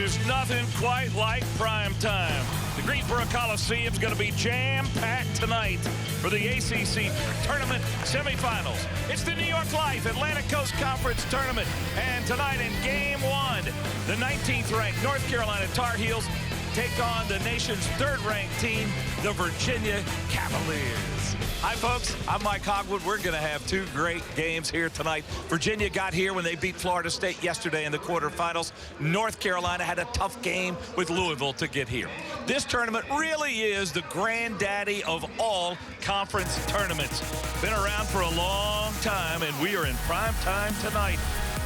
There's nothing quite like prime time. The Greensboro Coliseum is going to be jam-packed tonight for the ACC Tournament semifinals. It's the New York Life Atlantic Coast Conference Tournament. And tonight in Game 1, the 19th-ranked North Carolina Tar Heels take on the nation's third-ranked team, the Virginia Cavaliers. Hi, folks. I'm Mike Hogwood. We're going to have two great games here tonight. Virginia got here when they beat Florida State yesterday in the quarterfinals. North Carolina had a tough game with Louisville to get here. This tournament really is the granddaddy of all conference tournaments. Been around for a long time, and we are in prime time tonight.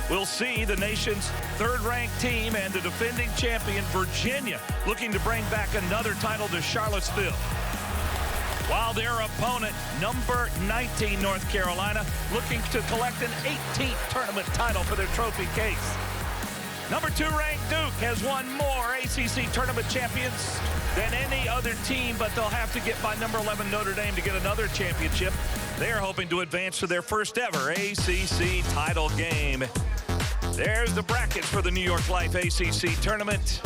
We'll see the nation's third-ranked team and the defending champion, Virginia, looking to bring back another title to Charlottesville, while their opponent, number 19 North Carolina, looking to collect an 18th tournament title for their trophy case. Number 2 ranked Duke has won more ACC tournament champions than any other team, but they'll have to get by number 11 Notre Dame to get another championship. They're hoping to advance to their first ever ACC title game. There's the brackets for the New York Life ACC Tournament.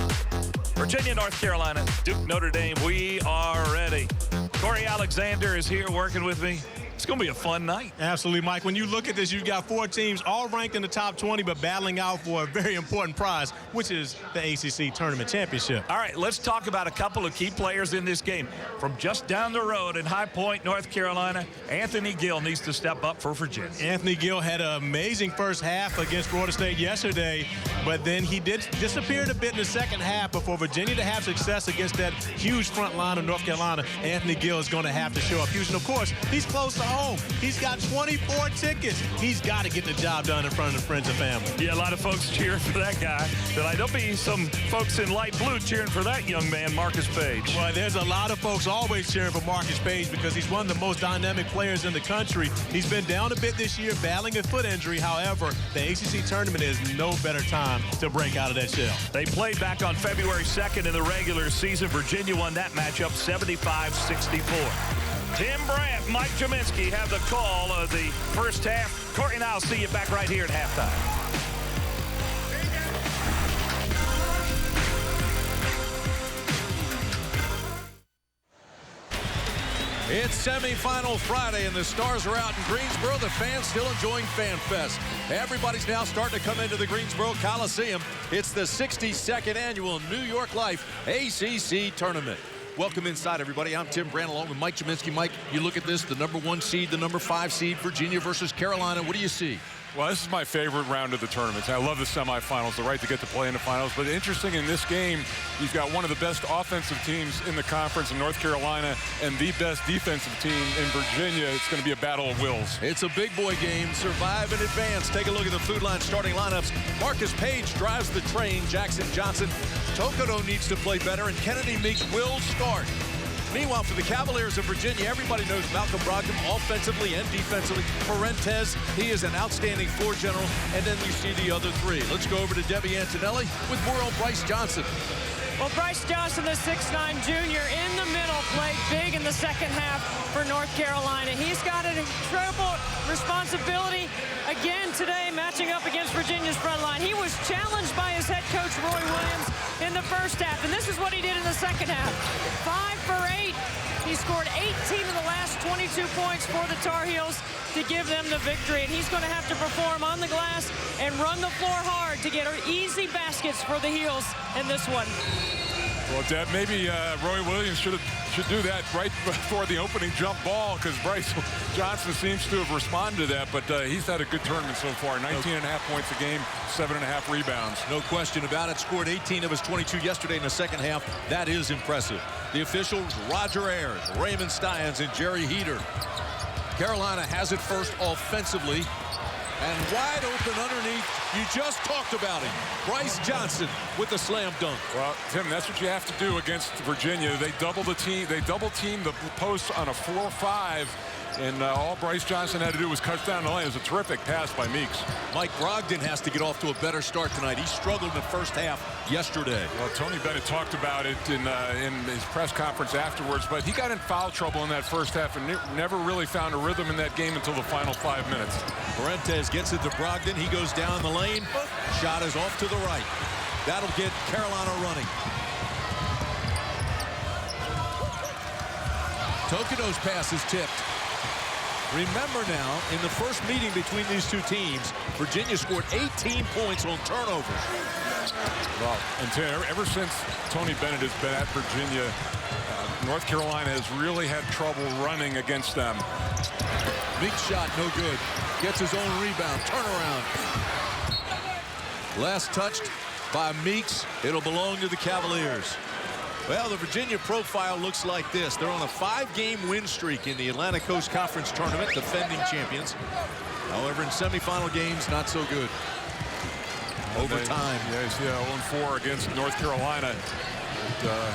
Virginia, North Carolina, Duke, Notre Dame, we are ready. Corey Alexander is here working with me. It's going to be a fun night. Absolutely, Mike. When you look at this, you've got 4 teams all ranked in the top 20, but battling out for a very important prize, which is the ACC Tournament Championship. All right, let's talk about a couple of key players in this game. From just down the road in High Point, North Carolina, Anthony Gill needs to step up for Virginia. Anthony Gill had an amazing first half against Florida State yesterday, but then he did disappear a bit in the second half. But for Virginia to have success against that huge front line of North Carolina, Anthony Gill is going to have to show up huge. And, of course, he's close to home. He's got 24 tickets. He's got to get the job done in front of the friends and family. Yeah, a lot of folks cheering for that guy. But there'll be some folks in light blue cheering for that young man, Marcus Page. Well, there's a lot of folks always cheering for Marcus Page because he's one of the most dynamic players in the country. He's been down a bit this year, battling a foot injury. However, the ACC Tournament is no better time to break out of that shell. They played back on February 2nd in the regular season. Virginia won that matchup 75-64. Tim Brandt, Mike Jaminski have the call of the first half. Courtney and I'll see you back right here at halftime. It's semifinal Friday, and the Stars are out in Greensboro. The fans still enjoying Fan Fest. Everybody's now starting to come into the Greensboro Coliseum. It's the 62nd annual New York Life ACC Tournament. Welcome inside, everybody. I'm Tim Brandt along with Mike Jaminski. Mike, you look at this, the number 1 seed, the number 5 seed, Virginia versus Carolina. What do you see? Well, this is my favorite round of the tournament. I love the semifinals, the right to get to play in the finals. But interesting, in this game, you've got one of the best offensive teams in the conference in North Carolina and the best defensive team in Virginia. It's going to be a battle of wills. It's a big boy game. Survive and advance. Take a look at the Food Line starting lineups. Marcus Page drives the train. Jackson Johnson. Tokoto needs to play better, and Kennedy Meeks will start. Meanwhile, for the Cavaliers of Virginia, everybody knows Malcolm Brogdon offensively and defensively. Parentes, he is an outstanding floor general. And then you see the other 3. Let's go over to Debbie Antonelli with more on Bryce Johnson. Well, Bryce Johnson, the 6'9" junior, in the middle, played big in the second half for North Carolina. He's got an incredible responsibility again today, matching up against Virginia's front line. He was challenged by his head coach, Roy Williams, in the first half, and this is what he did in the second half. 5 for 8. He scored 18 of the last 22 points for the Tar Heels to give them the victory, and he's going to have to perform on the glass and run the floor hard to get easy baskets for the Heels in this one. Well, Deb, maybe Roy Williams should do that right before the opening jump ball, because Bryce Johnson seems to have responded to that, but he's had a good tournament so far. 19.5 points a game, 7.5 rebounds. No question about it. Scored 18 of his 22 yesterday in the second half. That is impressive. The officials, Roger Ayers, Raymond Steins, and Jerry Heater. Carolina has it first offensively. And wide open underneath, you just talked about him. Bryce Johnson with the slam dunk. Well, Tim, that's what you have to do against Virginia. They double team the post on a 4-5. And all Bryce Johnson had to do was cut down the lane. It was a terrific pass by Meeks. Mike Brogdon has to get off to a better start tonight. He struggled in the first half yesterday. Well, Tony Bennett talked about it in his press conference afterwards, but he got in foul trouble in that first half and never really found a rhythm in that game until the final 5 minutes. Parentes gets it to Brogdon. He goes down the lane. Shot is off to the right. That'll get Carolina running. Tokido's pass is tipped. Remember now, in the first meeting between these two teams, Virginia scored 18 points on turnovers. Well, and ever since Tony Bennett has been at Virginia, North Carolina has really had trouble running against them. Meek's shot, no good. Gets his own rebound, turnaround. Last touched by Meeks. It'll belong to the Cavaliers. Well, the Virginia profile looks like this. They're on a 5-game win streak in the Atlantic Coast Conference Tournament, defending champions. However, in semifinal games, not so good. Overtime. Yes, yeah, 0-4 against North Carolina. But,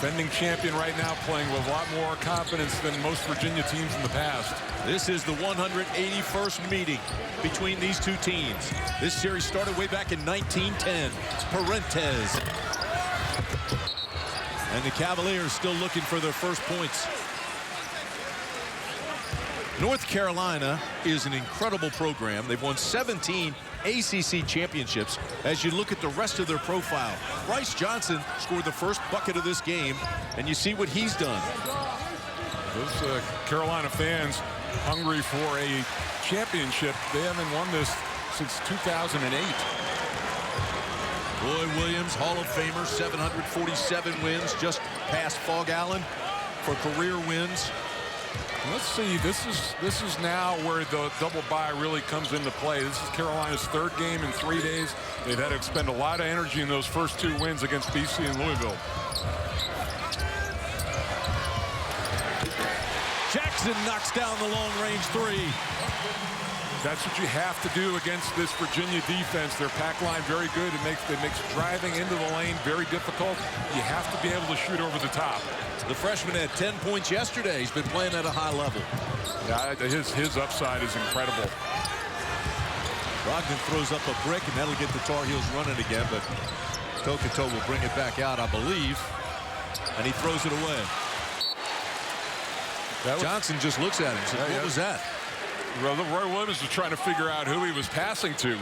defending champion right now, playing with a lot more confidence than most Virginia teams in the past. This is the 181st meeting between these two teams. This series started way back in 1910. Parentes. And the Cavaliers still looking for their first points. North Carolina is an incredible program. They've won 17 ACC championships. As you look at the rest of their profile, Bryce Johnson scored the first bucket of this game, and you see what he's done. Those Carolina fans hungry for a championship. They haven't won this since 2008. Roy Williams, Hall of Famer, 747 wins, just past Fog Allen for career wins. Let's see, this is now where the double bye really comes into play. This is Carolina's third game in 3 days. They've had to expend a lot of energy in those first 2 wins against BC and Louisville. Jackson knocks down the long-range 3. That's what you have to do against this Virginia defense. Their pack line very good. It makes driving into the lane very difficult. You have to be able to shoot over the top. The freshman had 10 points yesterday. He's been playing at a high level. Yeah, his upside is incredible. Brogdon throws up a brick, and that'll get the Tar Heels running again, but Tokoto will bring it back out, I believe, and he throws it away. Johnson just looks at him and says, what was that? Well, Roy Williams was trying to figure out who he was passing to.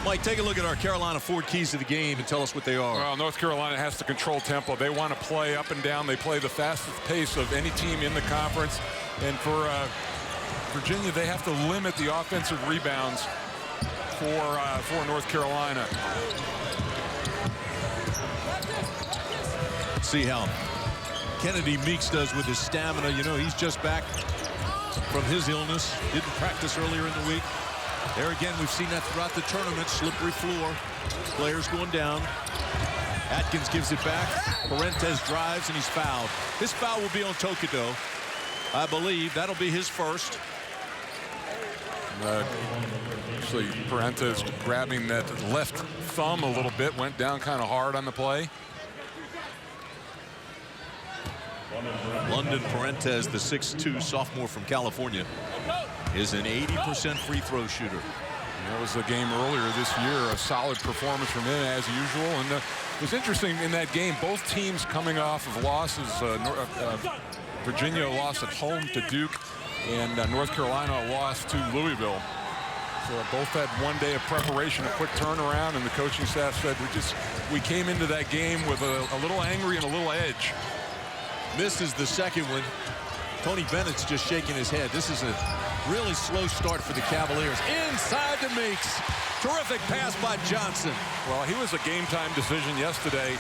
Mike, take a look at our Carolina 4 keys to the game and tell us what they are. Well, North Carolina has to control tempo. They want to play up and down. They play the fastest pace of any team in the conference. And for Virginia, they have to limit the offensive rebounds for North Carolina. See how Kennedy Meeks does with his stamina. You know, he's just back from his illness. Didn't practice earlier in the week. There again, we've seen that throughout the tournament. Slippery floor. Players going down. Atkins gives it back. Parentes drives, and he's fouled. This foul will be on Tokido. I believe that'll be his first. Actually, Parentes grabbing that left thumb a little bit. Went down kind of hard on the play. London Parentes, the 6'2" sophomore from California, is an 80% free throw shooter. That was the game earlier this year. A solid performance from him as usual. And it was interesting in that game, both teams coming off of losses. Virginia lost at home to Duke, and North Carolina lost to Louisville. So both had 1 day of preparation, a quick turnaround, and the coaching staff said we came into that game with a little angry and a little edge. Misses the second one. Tony Bennett's just shaking his head. This is a really slow start for the Cavaliers. Inside to Meeks. Terrific pass by Johnson. Well, he was a game-time decision yesterday,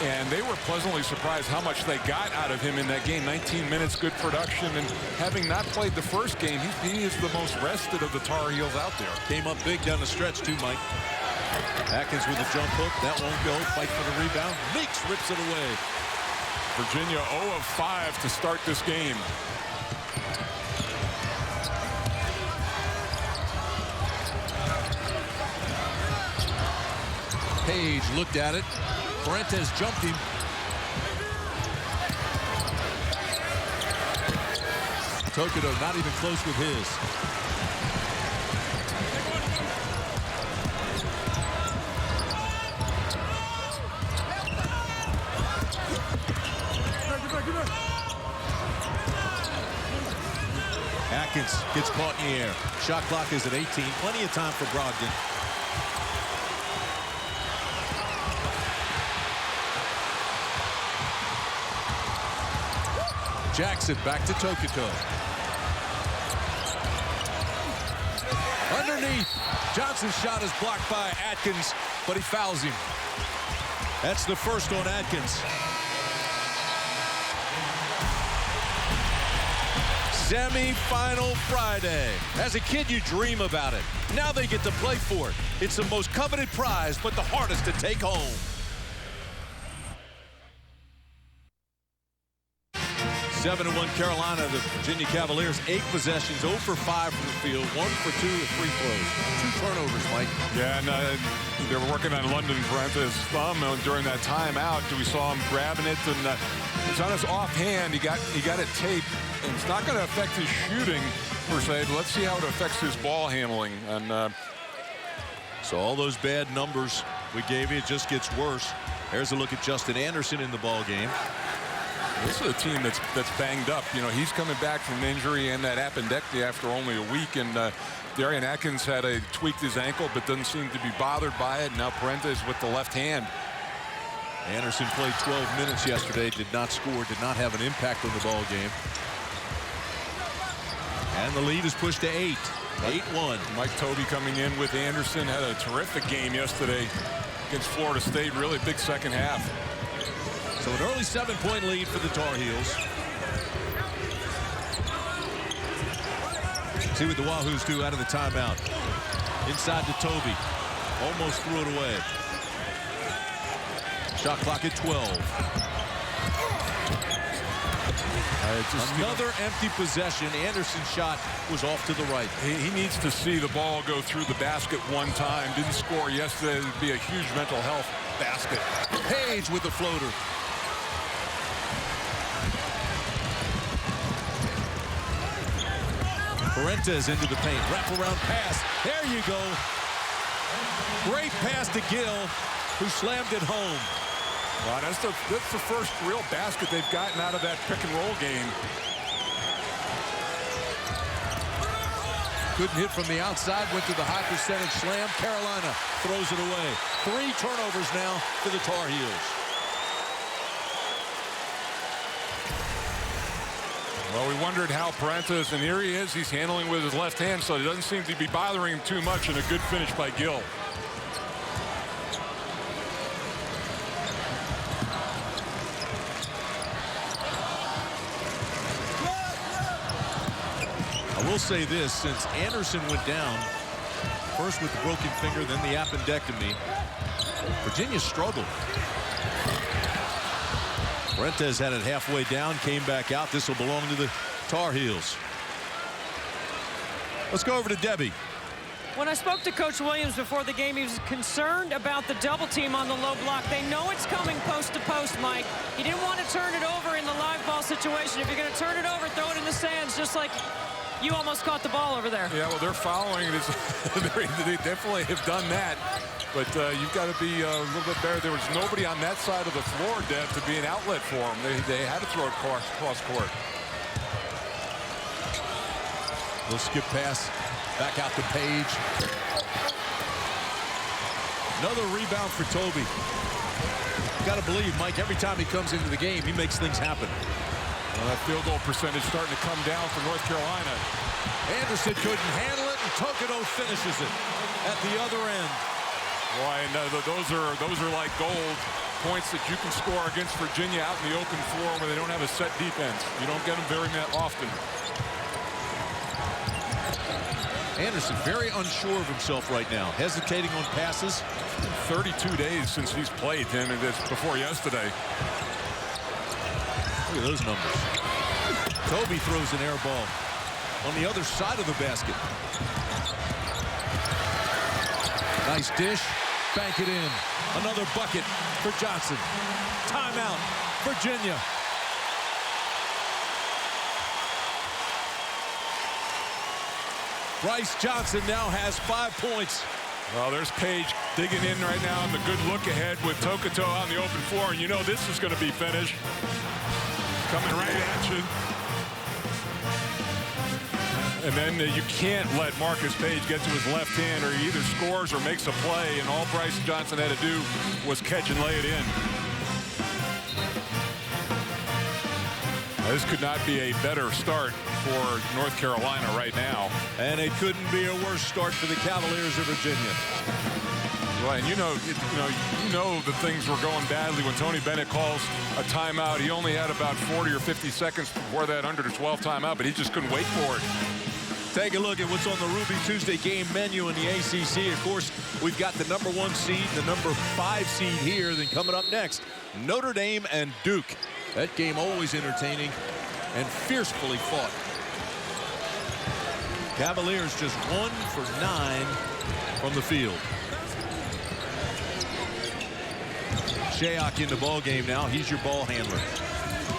and they were pleasantly surprised how much they got out of him in that game. 19 minutes, good production, and having not played the first game, he is the most rested of the Tar Heels out there. Came up big down the stretch, too, Mike. Atkins with a jump hook. That won't go. Fight for the rebound. Meeks rips it away. Virginia 0 of 5 to start this game. Page looked at it. Parentes jumped him. Tokido not even close with his. Atkins gets caught in the air. Shot clock is at 18. Plenty of time for Brogdon. Jackson back to Tokoto. Underneath. Johnson's shot is blocked by Atkins, but he fouls him. That's the first on Atkins. Semi-final Friday. As a kid, you dream about it. Now they get to play for it. It's the most coveted prize, but the hardest to take home. 7-1 Carolina, the Virginia Cavaliers, 8 possessions, 0 for 5 from the field, 1 for 2 at free throws. 2 turnovers, Mike. Yeah, and they were working on London Parente's thumb during that timeout. We saw him grabbing it, and it's on his offhand. He got it taped, and it's not going to affect his shooting per se, but let's see how it affects his ball handling. And so all those bad numbers we gave you, it just gets worse. Here's a look at Justin Anderson in the ball game. This is a team that's banged up. You know, he's coming back from injury and that appendectomy after only a week. And Darian Atkins tweaked his ankle, but doesn't seem to be bothered by it. Now Parentes with the left hand. Anderson played 12 minutes yesterday, did not score, did not have an impact on the ball game. And the lead is pushed to 8. 8-1. Mike Tobey coming in with Anderson, had a terrific game yesterday against Florida State. Really big second half. So an early 7-point lead for the Tar Heels. See what the Wahoos do out of the timeout. Inside to Tobey. Almost threw it away. Shot clock at 12. Another empty possession. Anderson's shot was off to the right. He needs to see the ball go through the basket one time. Didn't score yesterday. It would be a huge mental health basket. Page with the floater. Parentes into the paint. Wraparound pass. There you go. Great pass to Gill, who slammed it home. Well, that's the first real basket they've gotten out of that pick-and-roll game. Couldn't hit from the outside. Went to the high percentage slam. Carolina throws it away. 3 turnovers now for the Tar Heels. Well, we wondered how Parentes, and here he is. He's handling with his left hand, so it doesn't seem to be bothering him too much, and a good finish by Gill. I will say this, since Anderson went down, first with the broken finger, then the appendectomy, Virginia struggled. Parentes had it halfway down, came back out. This will belong to the Tar Heels. Let's go over to Debbie. When I spoke to Coach Williams before the game, he was concerned about the double team on the low block. They know it's coming post to post, Mike. He didn't want to turn it over in the live ball situation. If you're going to turn it over, throw it in the sands, just like you almost caught the ball over there. Yeah, well, they're following this. They definitely have done that. But you've got to be a little bit better. There was nobody on that side of the floor, Deb, to be an outlet for them. They had to throw it cross court. Little skip pass back out to Page. Another rebound for Tobey. Got to believe, Mike, every time he comes into the game, he makes things happen. Well, that field goal percentage starting to come down for North Carolina. Anderson couldn't handle it, and Tokoto finishes it at the other end. Boy, and those are like gold points that you can score against Virginia out in the open floor where they don't have a set defense. You don't get them very often. Anderson very unsure of himself right now, hesitating on passes. 32 days since he's played him, and it's before yesterday. Look at those numbers. Tobey throws an air ball on the other side of the basket. Nice dish. Bank it in. Another bucket for Johnson. Timeout, Virginia. Bryce Johnson now has 5 points. Well, there's Page digging in right now on the good look ahead with Tokoto on the open floor, and you know this is going to be finished. Coming right at you. And then you can't let Marcus Page get to his left hand, or he either scores or makes a play, and all Bryce Johnson had to do was catch and lay it in. This could not be a better start for North Carolina right now. And it couldn't be a worse start for the Cavaliers of Virginia. Well, and you know that things were going badly when Tony Bennett calls a timeout. He only had about 40 or 50 seconds before that under the 12 timeout, but he just couldn't wait for it. Take a look at what's on the Ruby Tuesday game menu in the ACC. Of course, we've got the #1 seed, the #5 seed here. Then coming up next, Notre Dame and Duke. That game always entertaining and fiercely fought. Cavaliers just 1 for 9 from the field. Shayok in the ball game now. He's your ball handler.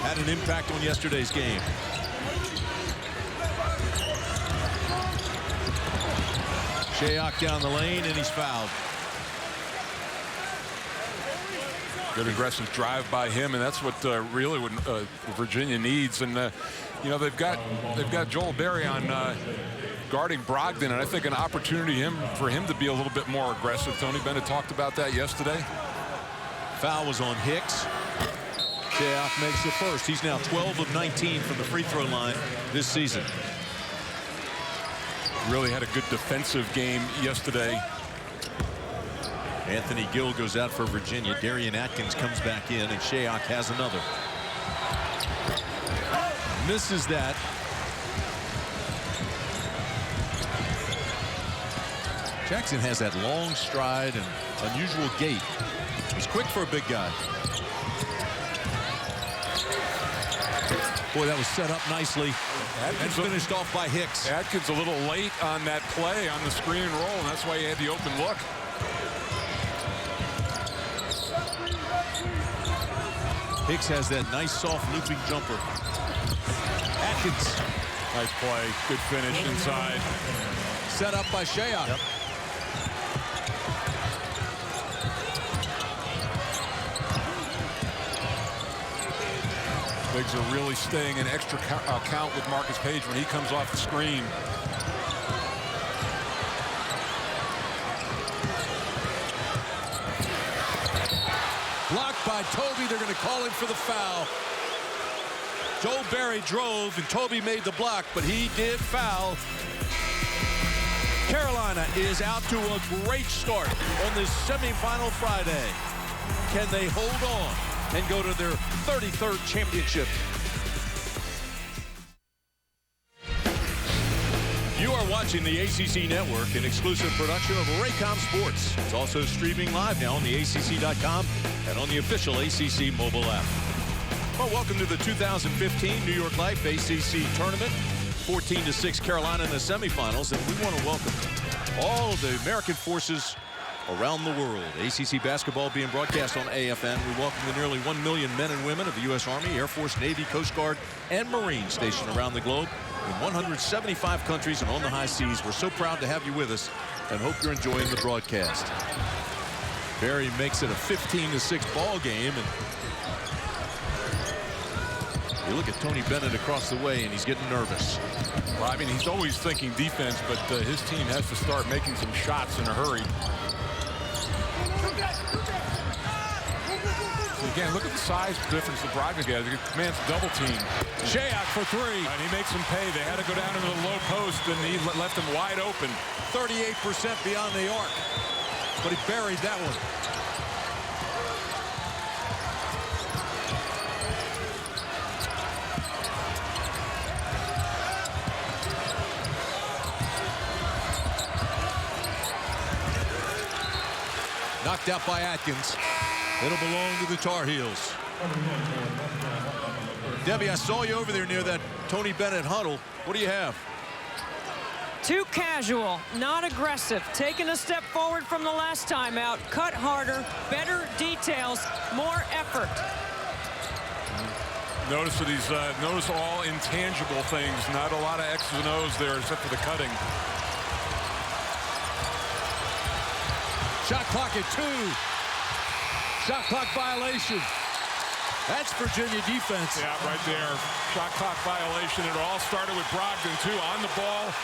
Had an impact on yesterday's game. Shayok down the lane, and he's fouled. Good aggressive drive by him, and that's what really what Virginia needs. And you know, they've got Joel Berry on guarding Brogdon, and I think an opportunity for him to be a little bit more aggressive. Tony Bennett talked about that yesterday. Foul was on Hicks. Shayok makes the first. He's now 12 of 19 from the free throw line this season. Really had a good defensive game yesterday. Anthony Gill goes out for Virginia. Darian Atkins comes back in, and Shayok has another. Misses that. Jackson has that long stride and unusual gait. He's quick for a big guy. Boy, that was set up nicely. And finished off by Hicks. Atkins a little late on that play on the screen and roll, and that's why he had the open look. Hicks has that nice soft looping jumper. Atkins. Nice play. Good finish inside. Set up by Shayok. Yep. Bigs are really staying in extra count with Marcus Page when he comes off the screen. Blocked by Toby. They're going to call him for the foul. Joel Berry drove, and Toby made the block, but he did foul. Carolina is out to a great start on this semifinal Friday. Can they hold on and go to their 33rd championship? You are watching the ACC Network, an exclusive production of Raycom Sports. It's also streaming live now on the ACC.com and on the official ACC mobile app. Well, welcome to the 2015 New York Life ACC Tournament. 14-6 Carolina in the semifinals, and we want to welcome all of the American forces around the world. ACC basketball being broadcast on AFN. We welcome the nearly 1 million men and women of the U.S. Army, Air Force, Navy, Coast Guard, and Marines stationed around the globe in 175 countries and on the high seas. We're so proud to have you with us and hope you're enjoying the broadcast. Berry makes it a 15-6 ball game, and you look at Tony Bennett across the way, and he's getting nervous. Well, I mean, he's always thinking defense, but his team has to start making some shots in a hurry. Again, look at the size difference of Brogdon has. He commands double team. Shayok for three. And he makes him pay. They had to go down into the low post, and he left him wide open. 38% beyond the arc. But he buried that one. Knocked out by Atkins. It'll belong to the Tar Heels. Debbie, I saw you over there near that Tony Bennett huddle. What do you have? Too casual, not aggressive, taking a step forward from the last time out, cut harder, better details, more effort. Notice that he's notice all intangible things, not a lot of X's and O's there except for the cutting. Shot clock at 2. Shot clock violation. That's Virginia defense. Yeah, right there. Shot clock violation. It all started with Brogdon, too, on the ball.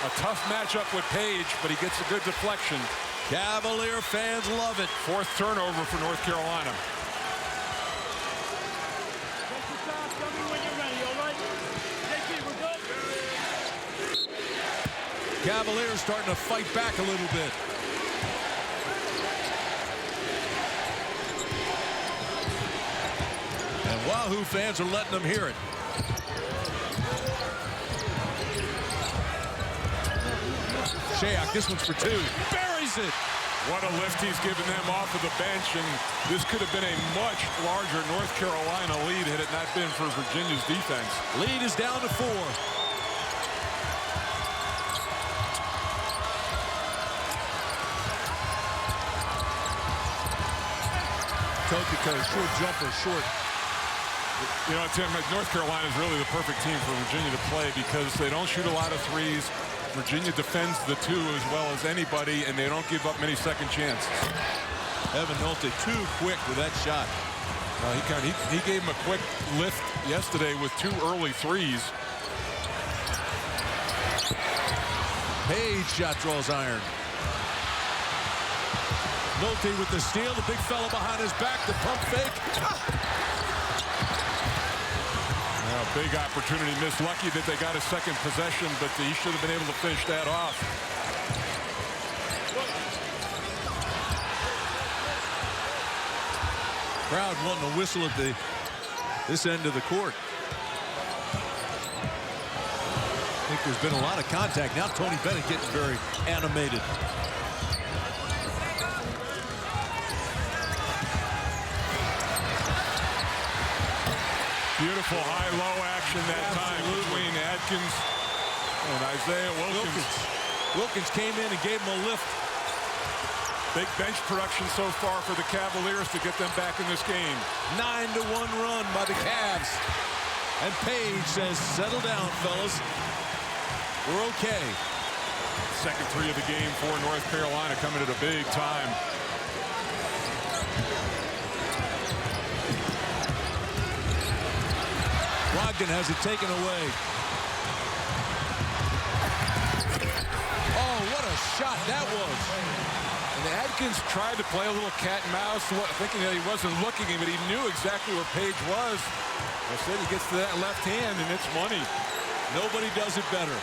A tough matchup with Page, but he gets a good deflection. Cavalier fans love it. 4th turnover for North Carolina. Cavaliers starting to fight back a little bit. And Wahoo fans are letting them hear it. Shayak, this one's for two. Buries it. What a lift he's given them off of the bench, and this could have been a much larger North Carolina lead had it not been for Virginia's defense. Lead is down to 4. Tokiko, short jumper, short. You know, Tim, North Carolina is really the perfect team for Virginia to play because they don't shoot a lot of threes. Virginia defends the 2 as well as anybody, and they don't give up many second chances. Evan Nolte too quick with that shot. He gave him a quick lift yesterday with 2 early threes. Page shot draws iron. Nolte with the steal. The big fella behind his back. The pump fake. Big opportunity missed. Lucky that they got a second possession, but he should have been able to finish that off. Crowd wanting to whistle at this end of the court. I think there's been a lot of contact. Now Tony Bennett getting very animated. Beautiful high-low action that time between Adkins and Isaiah Wilkins. Wilkins came in and gave him a lift. Big bench production so far for the Cavaliers to get them back in this game. 9-1 run by the Cavs. And Page says, settle down, fellas. We're okay. Second 3 of the game for North Carolina coming at a big time. Brogdon has it taken away. Oh, what a shot that was. And Adkins tried to play a little cat and mouse, thinking that he wasn't looking, but he knew exactly where Page was. I said he gets to that left hand, and it's money. Nobody does it better.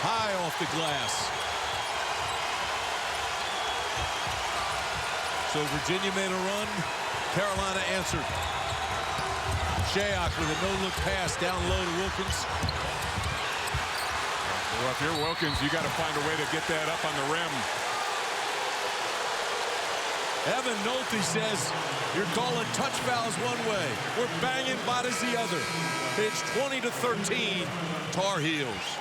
High off the glass. So Virginia made a run. Carolina answered. Shayak with a no-look pass down low to Wilkins. Well, if you're Wilkins, you got to find a way to get that up on the rim. Evan Nolte says, you're calling touch fouls one way. We're banging bodies the other. It's 20-13, Tar Heels.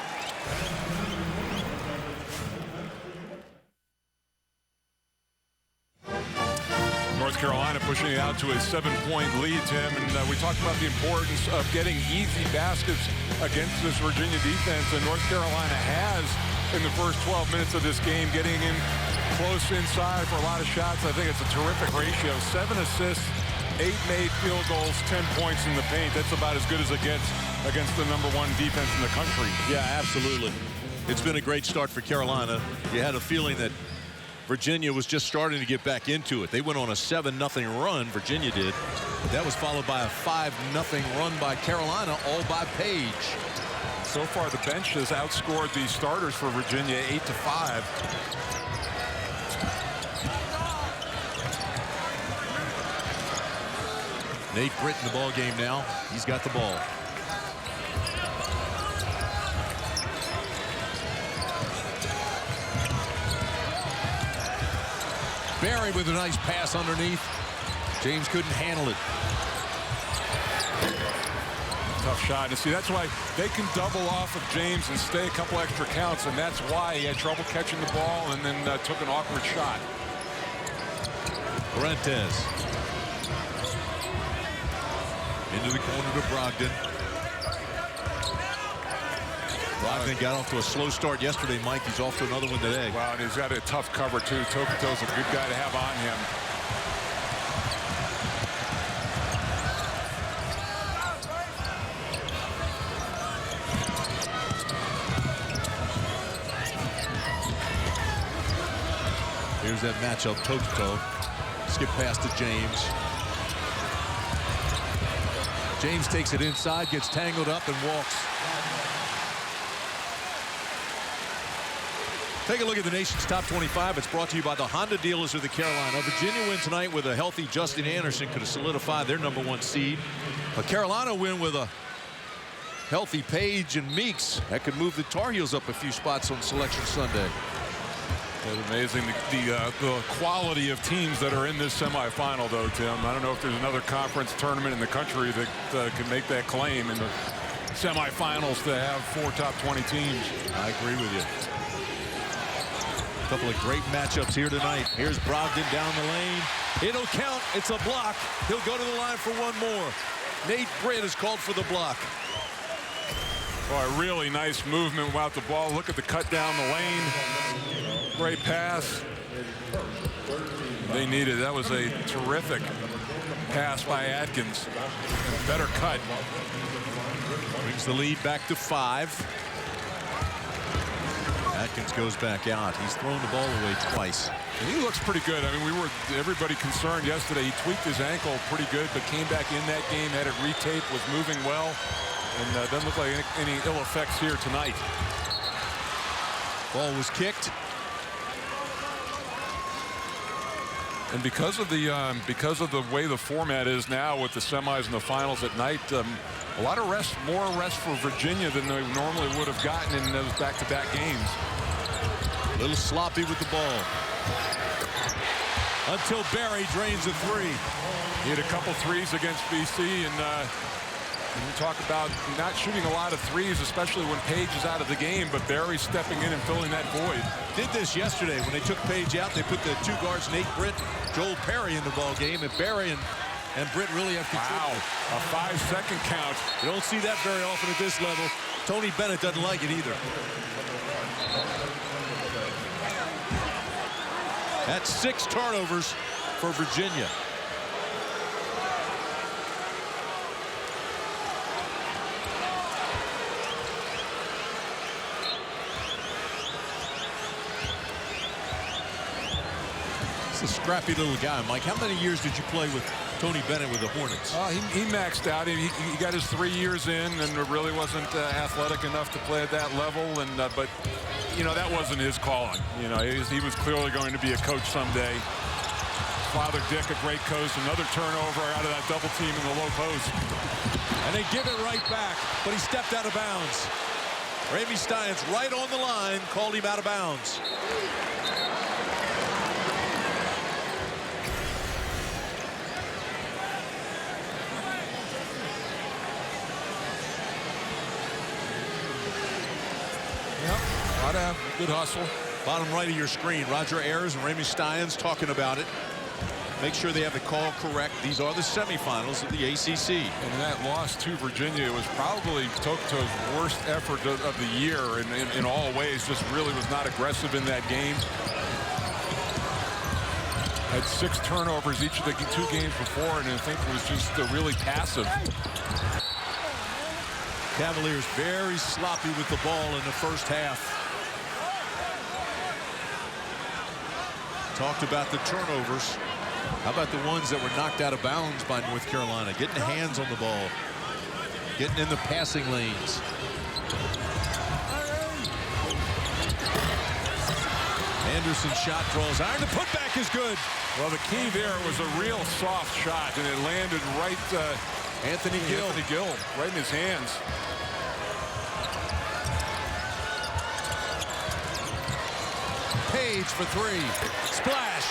North Carolina pushing it out to a 7-point lead, Tim, and we talked about the importance of getting easy baskets against this Virginia defense, and North Carolina has in the first 12 minutes of this game, getting in close inside for a lot of shots. I think it's a terrific ratio. 7 assists, 8 made field goals, 10 points in the paint. That's about as good as it gets against the #1 defense in the country. Yeah, absolutely. It's been a great start for Carolina. You had a feeling that Virginia was just starting to get back into it. They went on a 7-0 run, Virginia did. That was followed by a 5-0 run by Carolina, all by Page. So far, the bench has outscored the starters for Virginia 8-5. Nate Britt in the ball game now. He's got the ball. Barry with a nice pass underneath. James couldn't handle it. Tough shot. And see, that's why they can double off of James and stay a couple extra counts, and that's why he had trouble catching the ball and then took an awkward shot. Fuentes. Into the corner to Brogdon. Brogdon got off to a slow start yesterday, Mike. He's off to another one today. Wow, and he's got a tough cover, too. Tokito's a good guy to have on him. Here's that matchup, Tokito. Skip pass to James. James takes it inside, gets tangled up, and walks. Take a look at the nation's top 25. It's brought to you by the Honda dealers of the Carolina. Virginia win tonight with a healthy Justin Anderson. Could have solidified their #1 seed. A Carolina win with a healthy Page and Meeks. That could move the Tar Heels up a few spots on Selection Sunday. It's amazing the quality of teams that are in this semifinal, though, Tim. I don't know if there's another conference tournament in the country that can make that claim in the semifinals to have 4 top 20 teams. I agree with you. A couple of great matchups here tonight. Here's Brogdon down the lane. It'll count. It's a block. He'll go to the line for one more. Nate Britt is called for the block. Boy, really nice movement without the ball. Look at the cut down the lane. Great pass. They needed. That was a terrific pass by Atkins. Better cut. Brings the lead back to 5. Atkins goes back out. He's thrown the ball away twice. And he looks pretty good. I mean, everybody concerned yesterday. He tweaked his ankle pretty good, but came back in that game, had it retaped, was moving well, and doesn't look like any ill effects here tonight. Ball was kicked. And because of the way the format is now with the semis and the finals at night, a lot of rest, more rest for Virginia than they normally would have gotten in those back-to-back games. A little sloppy with the ball. Until Barry drains a 3. He had a couple threes against BC, and we talk about not shooting a lot of threes, especially when Page is out of the game, but Barry's stepping in and filling that void. Did this yesterday when they took Page out. They put the 2 guards, Nate Britt, Joel Perry, in the ball game, and Barry and Britt really have control. Wow, a 5-second count. You don't see that very often at this level. Tony Bennett doesn't like it either. That's 6 turnovers for Virginia. He's a scrappy little guy. Mike, how many years did you play with Tony Bennett with the Hornets? He maxed out. He got his 3 years in and really wasn't athletic enough to play at that level. And but you know, that wasn't his calling. You know, he was clearly going to be a coach someday. Father Dick, a great coach. Another turnover out of that double team in the low post. And they give it right back, but he stepped out of bounds. Ramey Stein's right on the line, called him out of bounds. Good hustle. Bottom right of your screen, Roger Ayers and Ramey Stein's talking about it. Make sure they have the call correct. These are the semifinals of the ACC. And that loss to Virginia was probably Tokoto's worst effort of the year in all ways. Just really was not aggressive in that game. Had 6 turnovers each of the 2 games before, and I think was just really passive. Cavaliers very sloppy with the ball in the first half. Talked about the turnovers. How about the ones that were knocked out of bounds by North Carolina? Getting hands on the ball. Getting in the passing lanes. Anderson shot draws iron. The putback is good. Well, the key there was a real soft shot, and it landed right Anthony Gill right in his hands. Page for 3. Splash.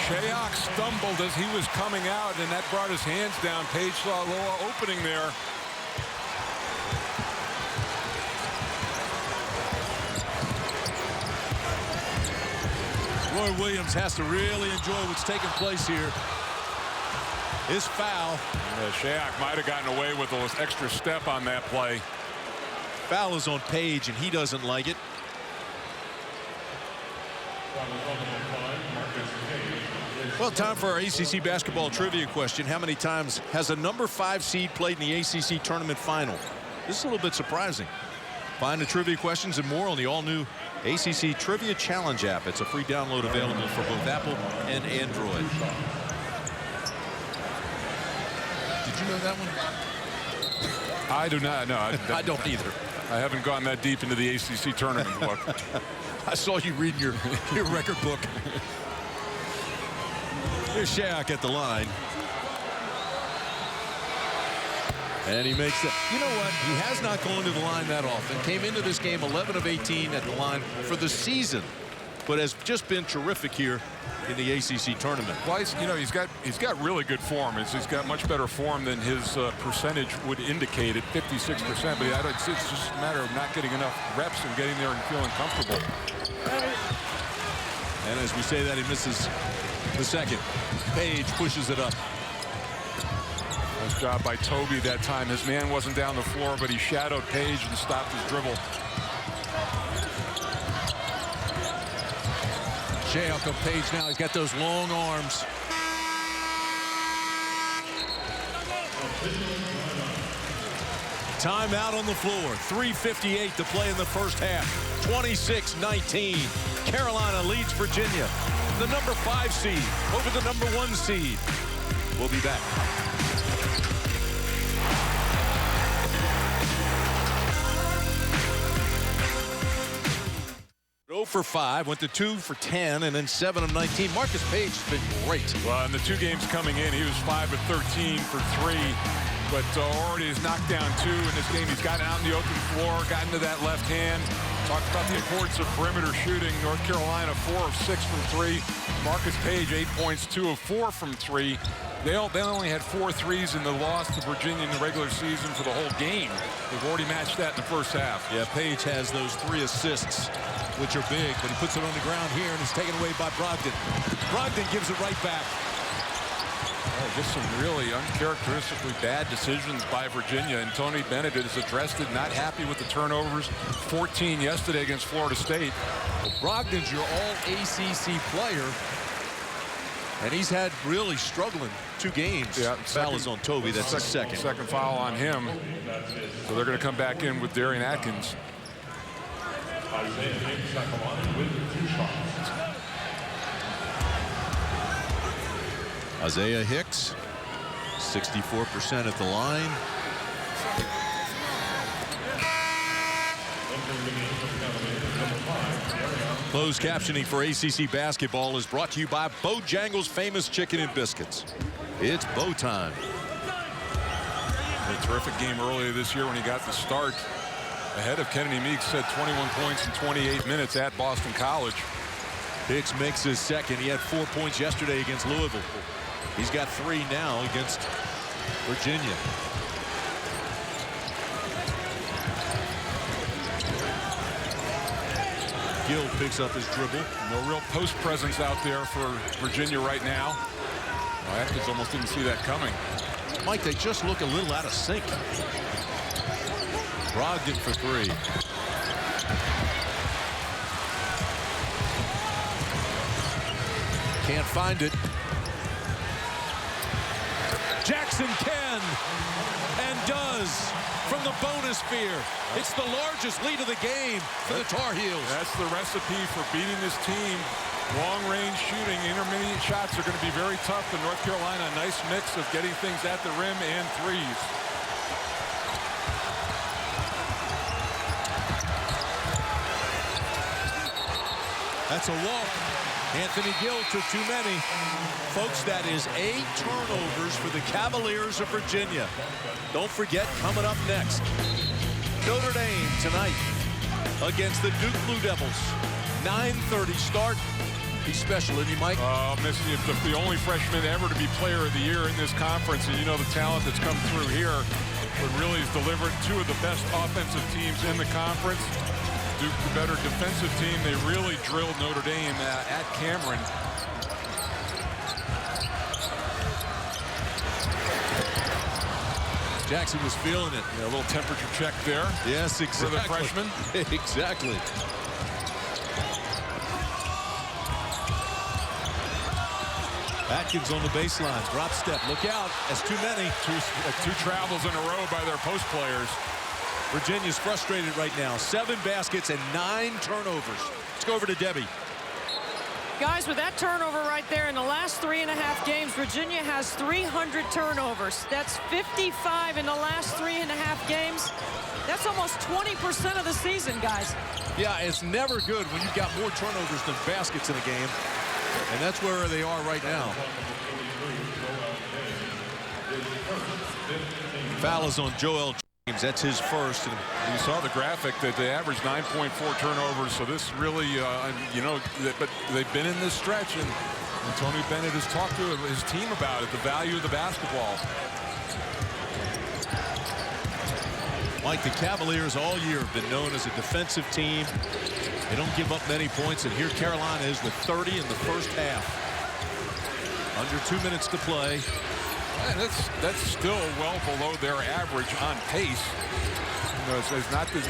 Shayok stumbled as he was coming out, and that brought his hands down. Page saw a little opening there. Roy Williams has to really enjoy what's taking place here. His foul. Shayok might have gotten away with an extra step on that play. Foul is on Page, and he doesn't like it. Well, time for our ACC basketball trivia question. How many times has a number 5 seed played in the ACC tournament final? This is a little bit surprising. Find the trivia questions and more on the all-new ACC Trivia Challenge app. It's a free download available for both Apple and Android. Did you know that one? I do not know. I don't either. I haven't gone that deep into the ACC tournament book. I saw you reading your record book. Here's Shayak at the line. And he makes it. You know what? He has not gone to the line that often. Came into this game 11 of 18 at the line for the season, but has just been terrific here in the ACC tournament. Well, he's got really good form. He's got much better form than his percentage would indicate at 56%. But it's just a matter of not getting enough reps and getting there and feeling comfortable. And as we say that, he misses the second. Page pushes it up. Nice job by Toby that time. His man wasn't down the floor, but he shadowed Page and stopped his dribble. Shayak on Page now. He's got those long arms. Timeout on the floor. 3:58 to play in the first half. 26-19. Carolina leads Virginia. The number 5 seed over the number 1 seed. We'll be back. For 5, went to 2 for 10, and then 7 of 19. Marcus Page has been great. Well, in the 2 games coming in, he was 5 of 13 for 3, but already has knocked down 2 in this game. He's gotten out in the open floor, gotten to that left hand. Talked about the importance of perimeter shooting. North Carolina 4 of 6 from 3. Marcus Page 8 points, 2 of 4 from 3. They only had 4 threes in the loss to Virginia in the regular season for the whole game. They've already matched that in the first half. Yeah, Page has those 3 assists, which are big, but he puts it on the ground here and it's taken away by Brogdon. Brogdon gives it right back. Oh, just some really uncharacteristically bad decisions by Virginia, and Tony Bennett has addressed it. Not happy with the turnovers. 14 yesterday against Florida State. Well, Brogdon's your all-ACC player, and he's had really struggling 2 games. Yeah, foul is on Toby. That's the second. Second foul on him. So they're going to come back in with Darian Atkins. Isaiah Hicks, 64% at the line. Closed captioning for ACC basketball is brought to you by Bojangles' famous chicken and biscuits. It's bow time. A terrific game earlier this year when he got the start ahead of Kennedy Meeks, had 21 points in 28 minutes at Boston College. Hicks makes his second. He had 4 points yesterday against Louisville. He's got 3 now against Virginia. Gill picks up his dribble. No real post presence out there for Virginia right now. Well, Atkins almost didn't see that coming. Mike, they just look a little out of sync. Brogdon for 3. Can't find it. Jackson can and does from the bonus sphere. It's the largest lead of the game for the Tar Heels. That's the recipe for beating this team. Long-range shooting, intermediate shots are going to be very tough. And North Carolina, a nice mix of getting things at the rim and threes. That's a walk. Anthony Gill took too many. Folks, that is 8 turnovers for the Cavaliers of Virginia. Don't forget, coming up next, Notre Dame tonight against the Duke Blue Devils. 9:30 start. He's special, isn't he, Mike? Missing the only freshman ever to be player of the year in this conference, and you know the talent that's come through here, but really has delivered 2 of the best offensive teams in the conference. Duke, the better defensive team. They really drilled Notre Dame at Cameron. Jackson was feeling it. Yeah, a little temperature check there. Yes, exactly. For the freshman. Exactly. Atkins on the baseline. Drop step. Look out. That's too many. Two travels in a row by their post players. Virginia's frustrated right now. 7 baskets and 9 turnovers. Let's go over to Debbie. Guys, with that turnover right there, in the last 3.5 games, Virginia has 300 turnovers. That's 55 in the last 3.5 games. That's almost 20% of the season, guys. Yeah, it's never good when you've got more turnovers than baskets in a game. And that's where they are right now. Foul is on Joel James. That's his first. And you saw the graphic that they averaged 9.4 turnovers. So this really, you know, but they've been in this stretch, and Tony Bennett has talked to his team about it, the value of the basketball. Mike, the Cavaliers all year have been known as a defensive team. They don't give up many points, and here Carolina is with 30 in the first half. Under 2 minutes to play. And that's still well below their average on pace. You know, it's not the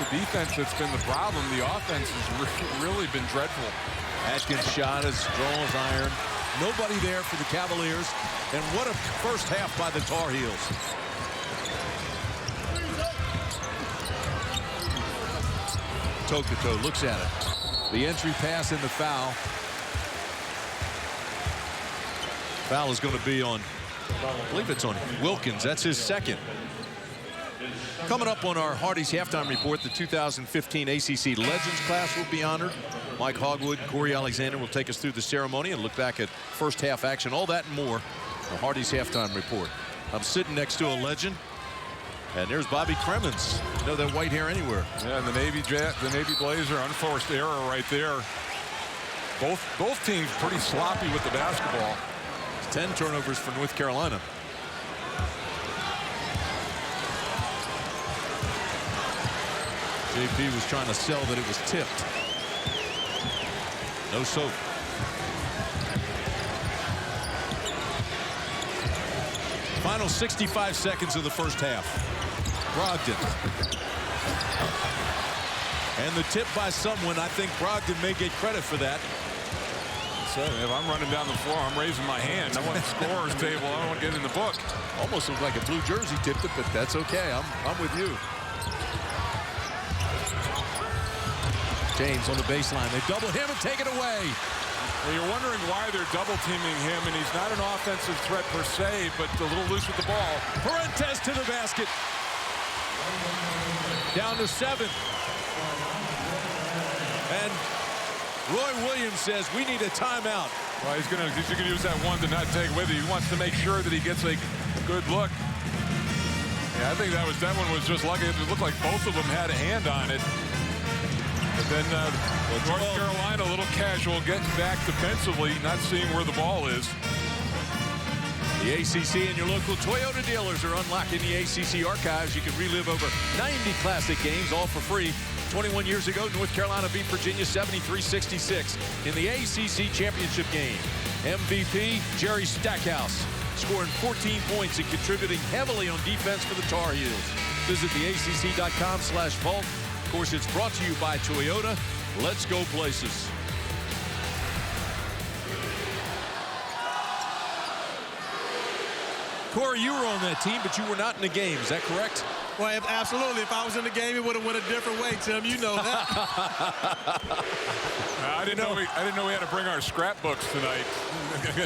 defense that's been the problem. The offense has really been dreadful. Atkins' shot is drawn as iron. Nobody there for the Cavaliers. And what a first half by the Tar Heels. Tokoto looks at it. The entry pass and the foul. Foul is going to be on, I believe it's on Wilkins. That's his second. Coming up on our Hardy's halftime report, the 2015 ACC Legends class will be honored. Mike Hogwood, Corey Alexander will take us through the ceremony and look back at first half action. All that and more. The Hardy's halftime report. I'm sitting next to a legend. And there's Bobby Cremins. You know that white hair anywhere. Yeah, and the Navy Blazer, unforced error right there. Both teams pretty sloppy with the basketball. 10 turnovers for North Carolina. JP was trying to sell that it was tipped. No soap. Final 65 seconds of the first half. Brogdon. And the tip by someone. I think Brogdon may get credit for that. So if I'm running down the floor, I'm raising my hand. I want the scorer's table. I don't want to get in the book. Almost looked like a blue jersey tipped it, but that's okay. I'm with you. James on the baseline. They double him and take it away. Well, you're wondering why they're double teaming him, and he's not an offensive threat per se, but a little loose with the ball. Parentes to the basket. Down to 7. And Roy Williams says we need a timeout. Well, he's gonna use that one to not take with him. He wants to make sure that he gets a good look. Yeah, I think that one was just lucky. It looked like both of them had a hand on it. But then North Carolina, a little casual, getting back defensively, not seeing where the ball is. The ACC and your local Toyota dealers are unlocking the ACC archives. You can relive over 90 classic games, all for free. 21 years ago, North Carolina beat Virginia 73-66 in the ACC championship game. MVP, Jerry Stackhouse, scoring 14 points and contributing heavily on defense for the Tar Heels. Visit theacc.com/vault. Of course, it's brought to you by Toyota. Let's go places. Corey, you were on that team, but you were not in the game. Is that correct? Well, absolutely. If I was in the game, it would have went a different way, Tim. You know that. I didn't know we had to bring our scrapbooks tonight.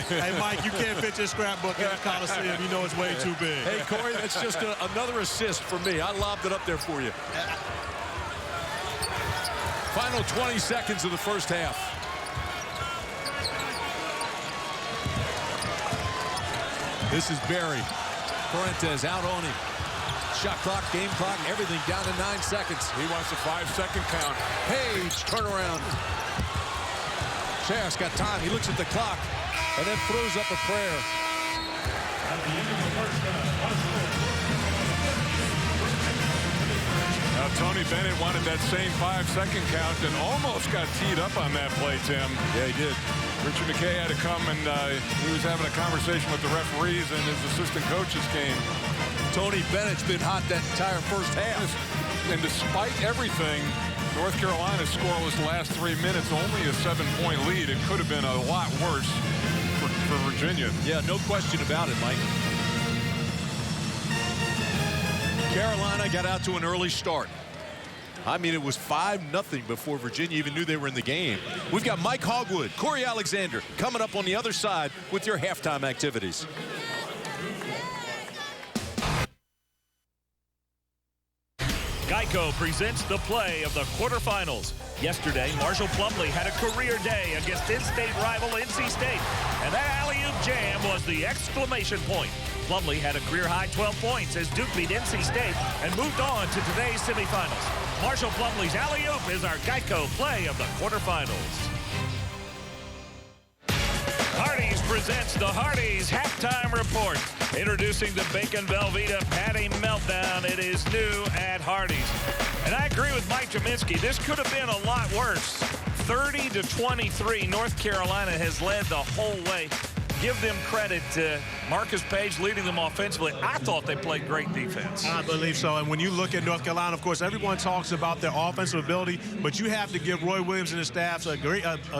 Hey, Mike, you can't fit your scrapbook in the Coliseum. You know it's way too big. Hey, Corey, that's just another assist for me. I lobbed it up there for you. Final 20 seconds of the first half. This is Barry. Parentes out on him. Shot clock, game clock, everything down to 9 seconds. He wants a 5-second count. Page, turnaround. Sheriff's got time. He looks at the clock and then throws up a prayer. At the end of the first half, Now, Tony Bennett wanted that same 5-second count and almost got teed up on that play, Tim. Yeah, he did. Richard McKay had to come, and he was having a conversation with the referees, and his assistant coaches came. Tony Bennett's been hot that entire first half. And despite everything, North Carolina's scoreless last 3 minutes, only a 7-point lead. It could have been a lot worse for Virginia. Yeah, no question about it, Mike. Carolina got out to an early start. I mean, it was 5-0 before Virginia even knew they were in the game. We've got Mike Hogwood, Corey Alexander coming up on the other side with your halftime activities. Geico presents the play of the quarterfinals. Yesterday, Marshall Plumlee had a career day against in-state rival NC State, and that alley-oop jam was the exclamation point. Plumlee had a career-high 12 points as Duke beat NC State and moved on to today's semifinals. Marshall Plumlee's alley-oop is our Geico play of the quarterfinals. Hardee's presents the Hardee's Halftime Report. Introducing the Bacon Velveeta Patty Meltdown. It is new at Hardee's. And I agree with Mike Jaminski. This could have been a lot worse. 30-23. North Carolina has led the whole way. Give them credit. Marcus Page leading them offensively. I thought they played great defense. I believe so. And when you look at North Carolina, of course, everyone talks about their offensive ability, but you have to give Roy Williams and his staff a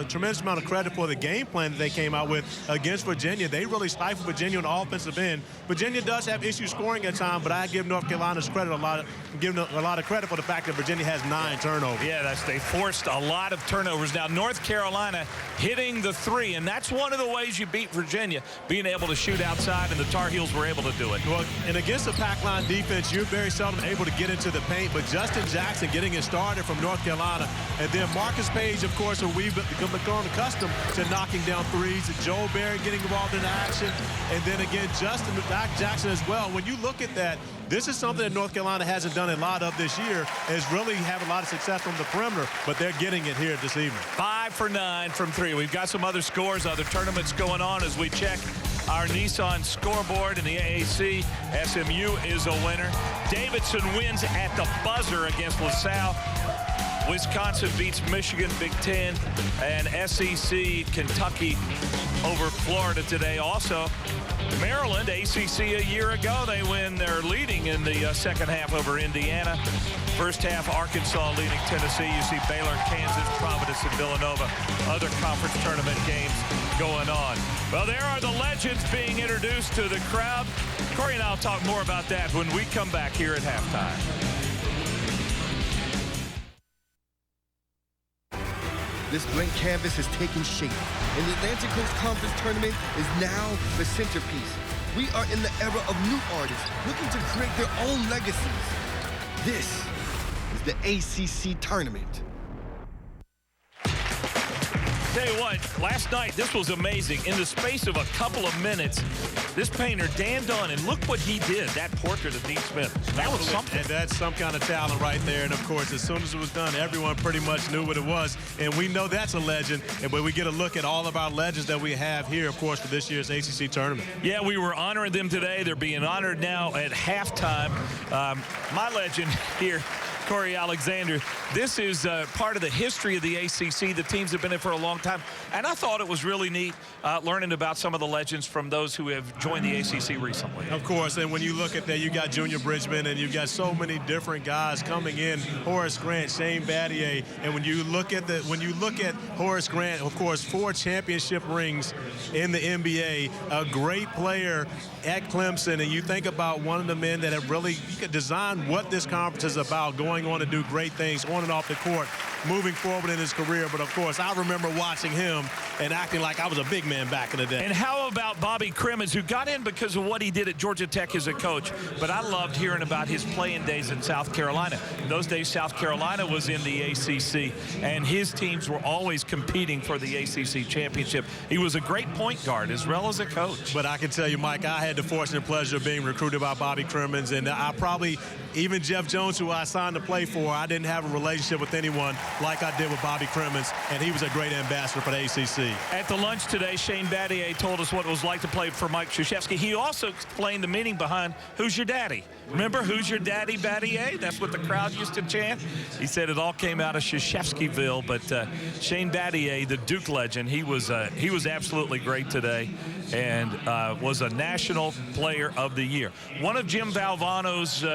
tremendous amount of credit for the game plan that they came out with against Virginia. They really stifled Virginia on the offensive end. Virginia does have issues scoring at times, but I give North Carolina's credit a lot of credit for the fact that Virginia has 9 turnovers. Yeah, they forced a lot of turnovers. Now, North Carolina hitting the 3, and that's one of the ways you beat Virginia, being able to shoot outside, and the Tar Heels were able to do it. Well, and against the pack line defense, you're very seldom able to get into the paint, but Justin Jackson getting it started from North Carolina, and then Marcus Page, of course, who we've become accustomed to knocking down threes, Joe Barry getting involved in action, and then again, Justin Jackson as well. When you look at that, this is something that North Carolina hasn't done a lot of this year, is really have a lot of success from the perimeter, but they're getting it here this evening. 5 for 9 from 3. We've got some other scores, other tournaments going on as we check our Nissan scoreboard in the AAC. SMU is a winner. Davidson wins at the buzzer against LaSalle. Wisconsin beats Michigan, Big Ten, and SEC, Kentucky over Florida today. Also, Maryland, ACC a year ago, they're leading in the second half over Indiana. First half, Arkansas leading Tennessee. You see Baylor, Kansas, Providence, and Villanova. Other conference tournament games going on. Well, there are the legends being introduced to the crowd. Corey and I will talk more about that when we come back here at halftime. This blank canvas has taken shape, and the Atlantic Coast Conference Tournament is now the centerpiece. We are in the era of new artists looking to create their own legacies. This is the ACC Tournament. Tell you what, last night, this was amazing. In the space of a couple of minutes, this painter, Dan Dunn, and look what he did, that portrait of Dean Smith. That was something. And that's some kind of talent right there. And, of course, as soon as it was done, everyone pretty much knew what it was. And we know that's a legend. But we get a look at all of our legends that we have here, of course, for this year's ACC Tournament. Yeah, we were honoring them today. They're being honored now at halftime. My legend here, Corey Alexander. This is part of the history of the ACC. The teams have been in for a long time. And I thought it was really neat learning about some of the legends from those who have joined the ACC recently. Of course, and when you look at that, you got Junior Bridgman, and you've got so many different guys coming in. Horace Grant, Shane Battier, and when you look at Horace Grant, of course, 4 championship rings in the NBA, a great player at Clemson, and you think about one of the men that have really designed what this conference is about, going on to do great things on and off the court, moving forward in his career. But, of course, I remember watching him and acting like I was a big man back in the day. And how about Bobby Crimmins, who got in because of what he did at Georgia Tech as a coach? But I loved hearing about his playing days in South Carolina. In those days, South Carolina was in the ACC, and his teams were always competing for the ACC championship. He was a great point guard as well as a coach. But I can tell you, Mike, I had the fortunate pleasure of being recruited by Bobby Crimmins, and I probably, even Jeff Jones, who I signed to play for, I didn't have a relationship with anyone like I did with Bobby Crimmins, and he was a great ambassador for the ACC. At the lunch today, Shane Battier told us what it was like to play for Mike Krzyzewski. He also explained the meaning behind "Who's your daddy?" Remember, "Who's your daddy, Battier?" That's what the crowd used to chant. He said it all came out of Krzyzewskiville, but Shane Battier, the Duke legend, he was absolutely great today. and was a National Player of the Year. One of Jim Valvano's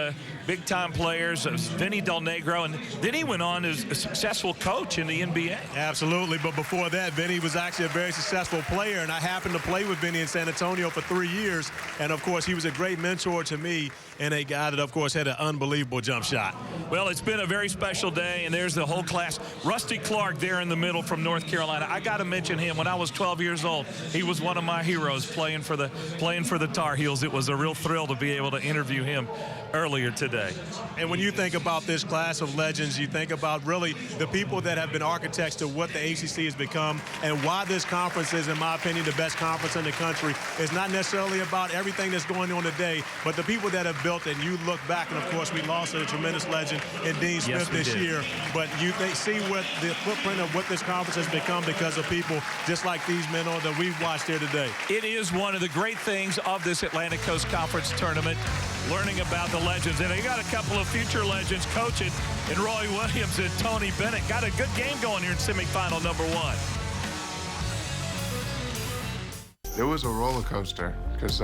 big-time players, Vinny Del Negro, and then he went on as a successful coach in the NBA. Absolutely, but before that, Vinny was actually a very successful player, and I happened to play with Vinny in San Antonio for 3 years, and of course, he was a great mentor to me and a guy that, of course, had an unbelievable jump shot. Well, it's been a very special day, and there's the whole class. Rusty Clark there in the middle from North Carolina. I got to mention him. When I was 12 years old, he was one of my heroes playing for the Tar Heels. It was a real thrill to be able to interview him earlier today. And when you think about this class of legends, you think about really the people that have been architects to what the ACC has become and why this conference is, in my opinion, the best conference in the country. It's not necessarily about everything that's going on today, but the people that have built it. You look back, and of course, we lost a tremendous legend in Dean Smith this year, but they see what the footprint of what this conference has become because of people just like these men that we've watched here today. It is one of the great things of this Atlantic Coast Conference tournament, learning about the legends. And they got a couple of future legends coaching in Roy Williams and Tony Bennett. Got a good game going here in semifinal number 1. It was a roller coaster because,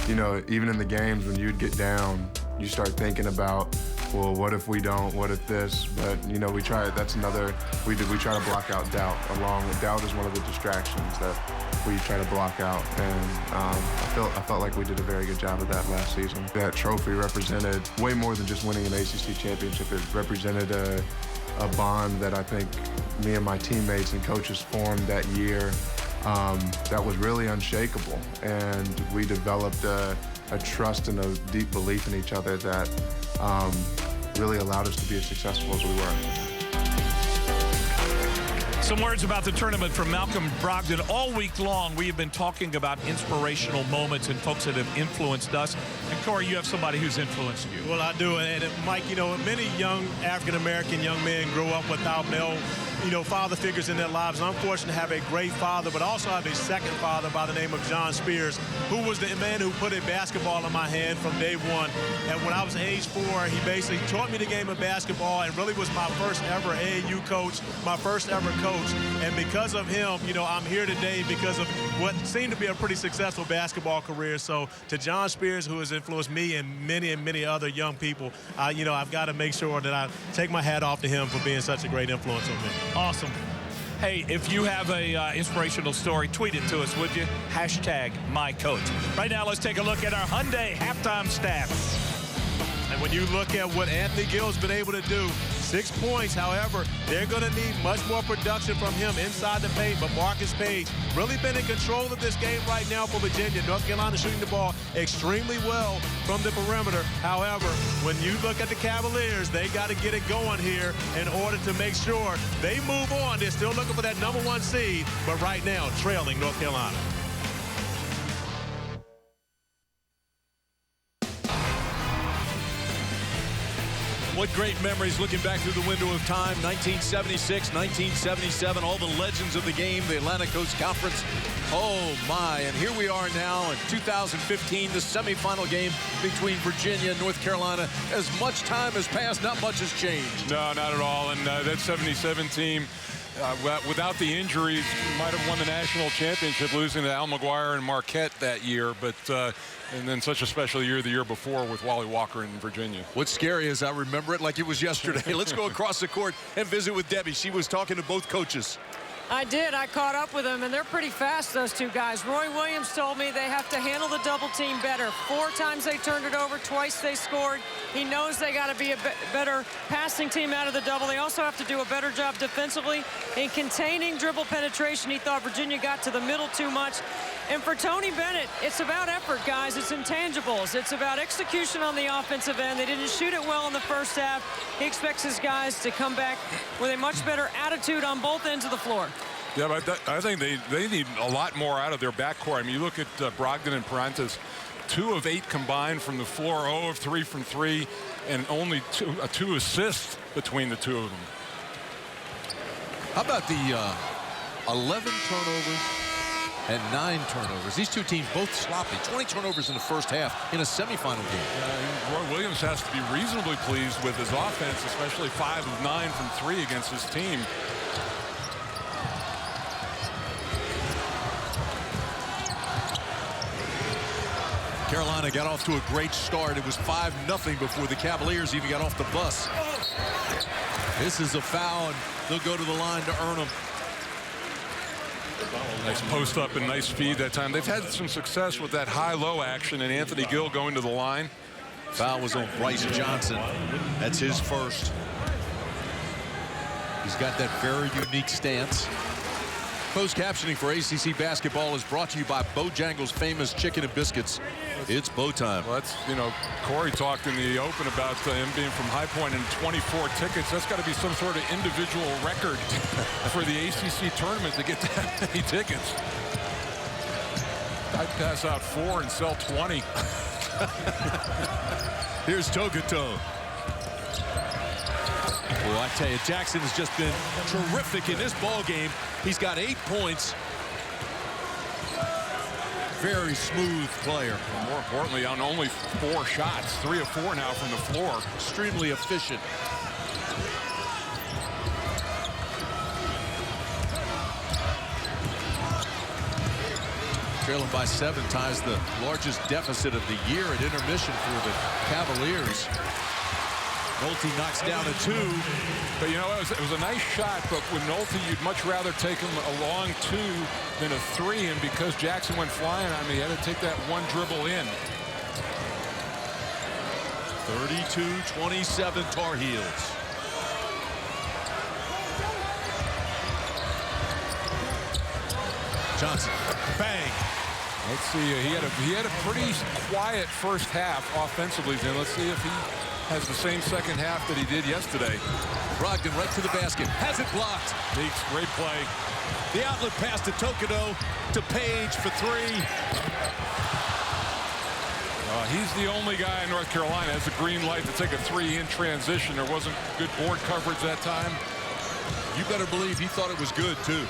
you know, even in the games when you'd get down, you start thinking about, well, what if we don't? What if this? But, you know, we try to block out doubt along with doubt is one of the distractions that we try to block out. And I felt like we did a very good job of that last season. That trophy represented way more than just winning an ACC championship. It represented a bond that I think me and my teammates and coaches formed that year that was really unshakable. And we developed a trust and a deep belief in each other that really allowed us to be as successful as we were. Some words about the tournament from Malcolm Brogdon. All week long, we have been talking about inspirational moments and folks that have influenced us. And Corey, you have somebody who's influenced you. Well, I do. And Mike, you know, many young African-American young men grow up without male, father figures in their lives. I'm fortunate to have a great father, but also have a second father by the name of John Spears, who was the man who put a basketball in my hand from day one. And when I was age 4, he basically taught me the game of basketball and really was my first ever AAU coach, my first ever coach. And because of him, I'm here today because of what seemed to be a pretty successful basketball career. So to John Spears, who has influenced me and many other young people, I've got to make sure that I take my hat off to him for being such a great influence on me. Awesome. Hey, if you have a inspirational story, tweet it to us, would you? #MyCoach. Right now, let's take a look at our Hyundai halftime stats. And when you look at what Anthony Gill's been able to do, 6 points, however, they're going to need much more production from him inside the paint. But Marcus Page really been in control of this game right now for Virginia. North Carolina shooting the ball extremely well from the perimeter. However, when you look at the Cavaliers, they got to get it going here in order to make sure they move on. They're still looking for that #1 seed, but right now trailing North Carolina. What great memories looking back through the window of time. 1976, 1977, all the legends of the game, the Atlantic Coast Conference. Oh, my. And here we are now in 2015, the semifinal game between Virginia and North Carolina. As much time has passed, not much has changed. No, not at all. And that 77 team, without the injuries, might have won the national championship, losing to Al McGuire and Marquette that year. But and then such a special year the year before with Wally Walker in Virginia. What's scary is I remember it like it was yesterday. Let's go across the court and visit with Debbie. She was talking to both coaches. I did. I caught up with them, and they're pretty fast, those two guys. Roy Williams told me they have to handle the double team better. 4 times they turned it over, twice they scored. He knows they got to be a better passing team out of the double. They also have to do a better job defensively in containing dribble penetration. He thought Virginia got to the middle too much. And for Tony Bennett, it's about effort, guys. It's intangibles. It's about execution on the offensive end. They didn't shoot it well in the first half. He expects his guys to come back with a much better attitude on both ends of the floor. Yeah, but I think they need a lot more out of their backcourt. I mean, you look at Brogdon and Parantes, 2 of 8 combined from the floor, 0 of 3 from 3, and only 2 assists between the two of them. How about the 11 turnovers and 9 turnovers? These two teams both sloppy. 20 turnovers in the first half in a semifinal game. Roy Williams has to be reasonably pleased with his offense, especially 5 of 9 from 3 against his team. Carolina got off to a great start. It was 5-0 before the Cavaliers even got off the bus. This is a foul, and they'll go to the line to earn them. Nice post up and nice speed that time. They've had some success with that high-low action, and Anthony Gill going to the line. Foul was on Bryce Johnson. That's his first. He's got that very unique stance. Closed captioning for ACC basketball is brought to you by Bojangles' famous chicken and biscuits. It's bow time. Well, that's, you know, Corey talked in the open about him being from High Point and 24 tickets. That's got to be some sort of individual record for the ACC tournament to get that many tickets. I'd pass out 4 and sell 20. Here's Togoto. Well, I tell you, Jackson has just been terrific in this ball game. He's got 8 points. Very smooth player. And more importantly, on only 4 shots, 3 of 4 now from the floor. Extremely efficient. Trailing by 7 ties the largest deficit of the year at intermission for the Cavaliers. Nolte knocks down a 2. But, you know, it was a nice shot, but with Nolte, you'd much rather take him a long 2 than a 3. And because Jackson went flying on me, he had to take that one dribble in. 32-27 Tar Heels. Johnson, bang. Let's see. He had a pretty quiet first half offensively. And let's see if he has the same second half that he did yesterday. Brogdon right to the basket. Has it blocked. Meeks, great play. The outlet pass to Tokoto to Page for 3. He's the only guy in North Carolina has a green light to take a 3 in transition. There wasn't good board coverage that time. You better believe he thought it was good, too.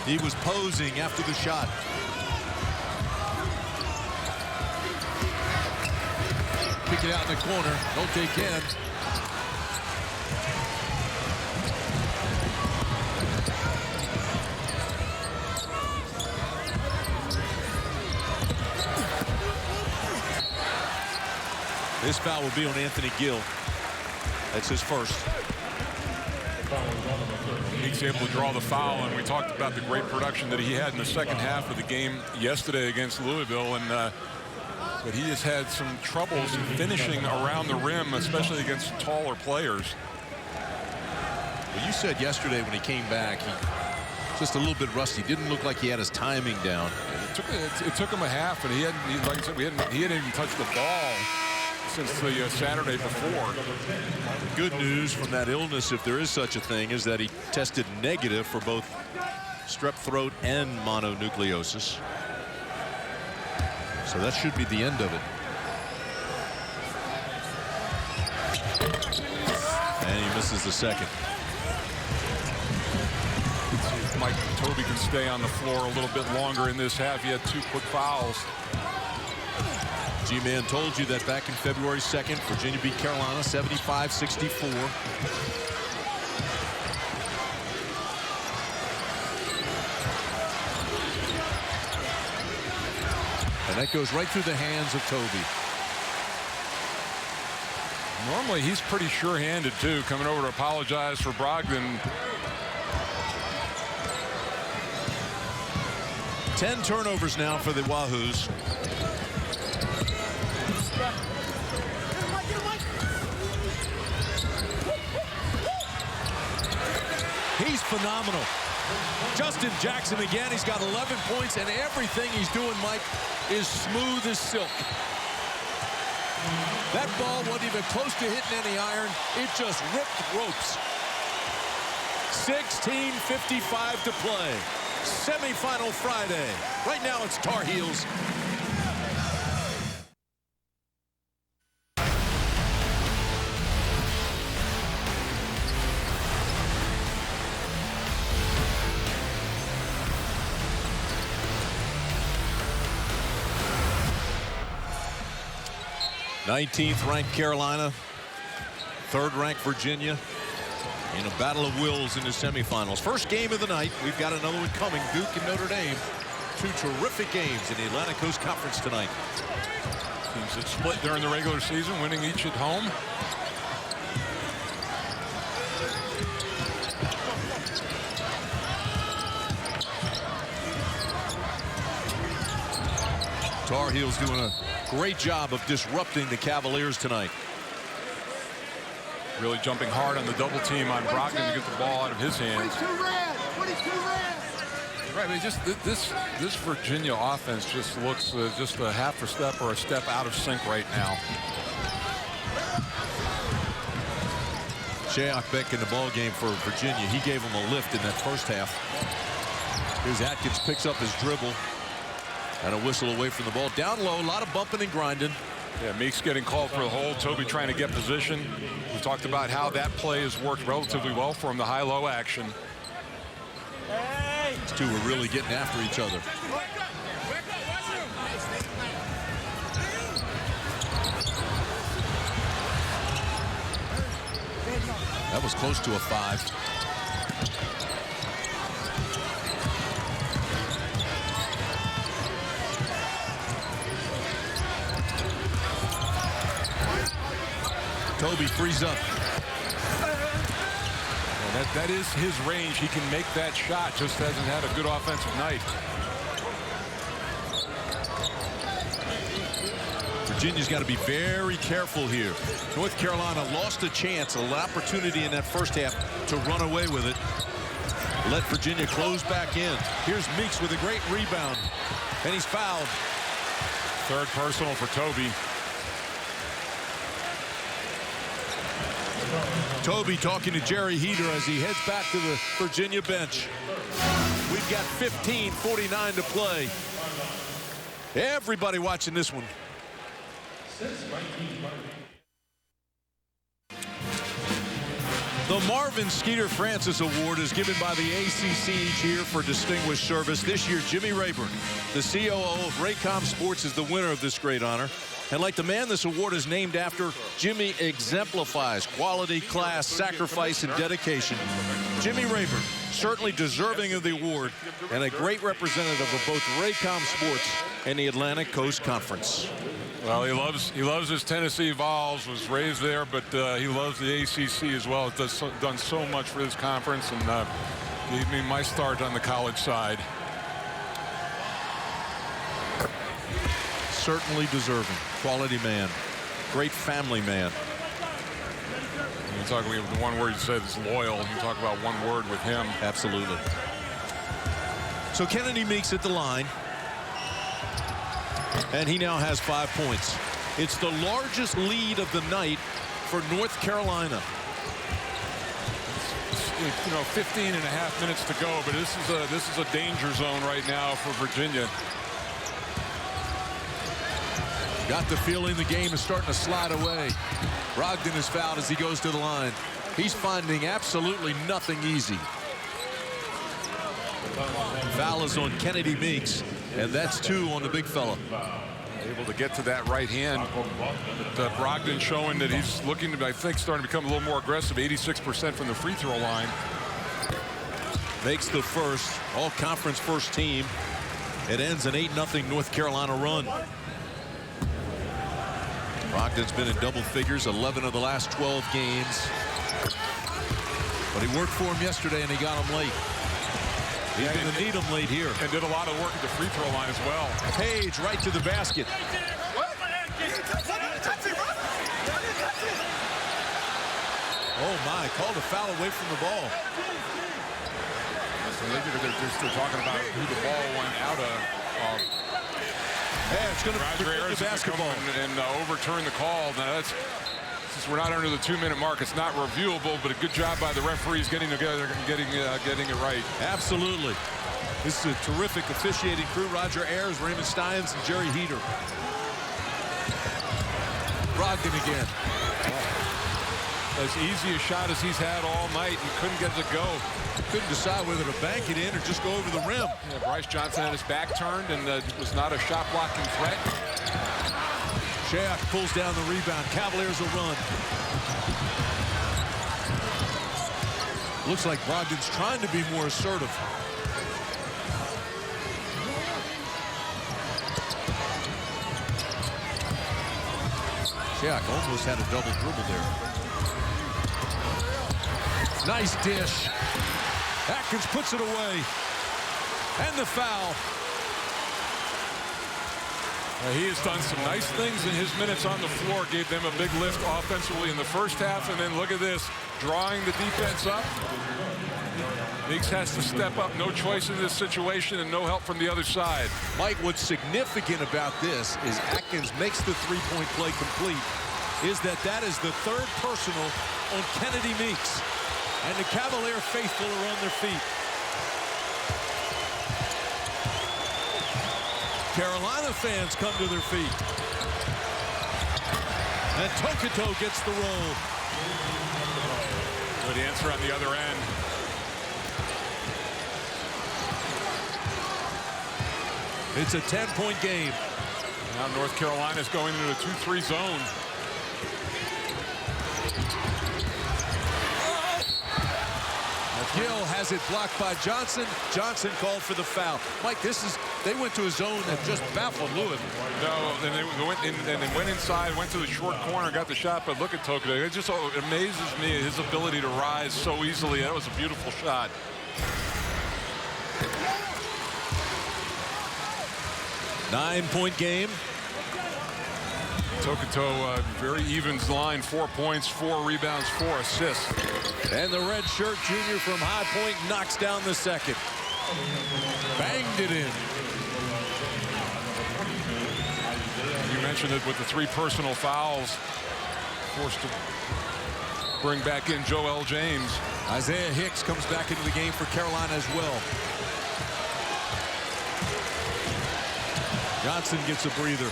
He was posing after the shot. Pick it out in the corner. Don't take in. This foul will be on Anthony Gill. That's his first. He's able to draw the foul, and we talked about the great production that he had in the second half of the game yesterday against Louisville, and but he has had some troubles finishing around the rim, especially against taller players. Well, you said yesterday when he came back, he just a little bit rusty. Didn't look like he had his timing down. It took him a half, and like I said, he hadn't even touched the ball since the Saturday before. Good news from that illness, if there is such a thing, is that he tested negative for both strep throat and mononucleosis. So that should be the end of it. And he misses the second. See if Mike Toby can stay on the floor a little bit longer in this half. He had 2 quick fouls. G-Man told you that back in February 2nd, Virginia beat Carolina 75-64. And that goes right through the hands of Toby. Normally, he's pretty sure-handed, too, coming over to apologize for Brogdon. 10 turnovers now for the Wahoos. He's phenomenal. Justin Jackson again. He's got 11 points, and everything he's doing, Mike, is smooth as silk. That ball wasn't even close to hitting any iron. It just ripped ropes. 16:55 to play. Semifinal Friday. Right now it's Tar Heels. Ranked Carolina, 3rd ranked Virginia in a battle of wills in the semifinals. First game of the night. We've got another one coming. Duke and Notre Dame. Two terrific games in the Atlantic Coast Conference tonight. Teams that split during the regular season, winning each at home. Tar Heels doing a great job of disrupting the Cavaliers tonight. Really jumping hard on the double team on Brogdon to get the ball out of his hands. Right, I mean, just this Virginia offense just looks just a half a step or a step out of sync right now. Shayok back in the ball game for Virginia. He gave him a lift in that first half. Here's Atkins, picks up his dribble. And a whistle away from the ball. Down low, a lot of bumping and grinding. Yeah, Meeks getting called for the hold. Toby trying to get position. We talked about how that play has worked relatively well for him, the high-low action. These two were really getting after each other. That was close to a 5. Toby frees up. Well, that is his range. He can make that shot. Just hasn't had a good offensive night. Virginia's got to be very careful here. North Carolina lost a chance, an opportunity in that first half to run away with it. Let Virginia close back in. Here's Meeks with a great rebound. And he's fouled. Third personal for Toby. Toby talking to Jerry Heater as he heads back to the Virginia bench. We've got 15:49 to play. Everybody watching this one. The Marvin Skeeter Francis Award is given by the ACC each year for distinguished service. This year, Jimmy Rayburn, the COO of Raycom Sports, is the winner of this great honor. And like the man this award is named after, Jimmy exemplifies quality, class, sacrifice, and dedication. Jimmy Rayburn, certainly deserving of the award and a great representative of both Raycom Sports and the Atlantic Coast Conference. Well, he loves his Tennessee Vols, was raised there, but he loves the ACC as well. It's done so much for this conference and gave me my start on the college side. Certainly deserving. Quality man. Great family man. You talk about the one word you said is loyal. You talk about one word with him. Absolutely. So Kennedy Meeks at the line. And he now has 5 points. It's the largest lead of the night for North Carolina. You know, 15 and a half minutes to go, but this is a danger zone right now for Virginia. Got the feeling the game is starting to slide away. Brogdon is fouled as he goes to the line. He's finding absolutely nothing easy. Foul is on Kennedy Meeks, and that's 2 on the big fella. Able to get to that right hand. But Brogdon showing that he's looking to, I think, starting to become a little more aggressive. 86% from the free throw line. Makes the first all-conference first team. It ends an 8-0 North Carolina run. Brogdon's been in double figures 11 of the last 12 games. But he worked for him yesterday and he got him late. He's going to need him late here. And did a lot of work at the free throw line as well. Page right to the basket. Oh my, called a foul away from the ball. So they're talking about who the ball went out of. Yeah, it's going to Roger the basketball and overturn the call. Now that's, since we're not under the 2-minute mark, it's not reviewable, but a good job by the referees getting together and getting it right. Absolutely. This is a terrific officiating crew. Roger Ayers, Raymond Steins, and Jerry Heater. Brogdon again. As easy a shot as he's had all night, he couldn't get it to go. Couldn't decide whether to bank it in or just go over the rim. Yeah, Bryce Johnson had his back turned and was not a shot blocking threat. Shayok pulls down the rebound. Cavaliers will run. Looks like Brogdon's trying to be more assertive. Shaq almost had a double dribble there. Nice dish. Atkins puts it away. And the foul. He has done some nice things in his minutes on the floor. Gave them a big lift offensively in the first half. And then look at this, drawing the defense up. Meeks has to step up. No choice in this situation and no help from the other side. Mike, what's significant about this is Atkins makes the three-point play complete. Is that is the third personal on Kennedy Meeks. And the Cavalier faithful are on their feet. Carolina fans come to their feet. And Tokoto gets the roll. Good answer on the other end. It's a 10-point game. Now North Carolina's going into a 2-3 zone. Gill has it blocked by Johnson. Johnson called for the foul. Mike, they went to a zone that just baffled Louisville. No, and they went inside, went to the short corner, got the shot, but look at Tokoto. It just amazes me, his ability to rise so easily. That was a beautiful shot. Nine-point game. Tokoto, very even line, 4 points, 4 rebounds, 4 assists. And the red shirt junior from High Point knocks down the second. Banged it in. You mentioned it with the 3 personal fouls. Forced to bring back in Joel James. Isaiah Hicks comes back into the game for Carolina as well. Johnson gets a breather.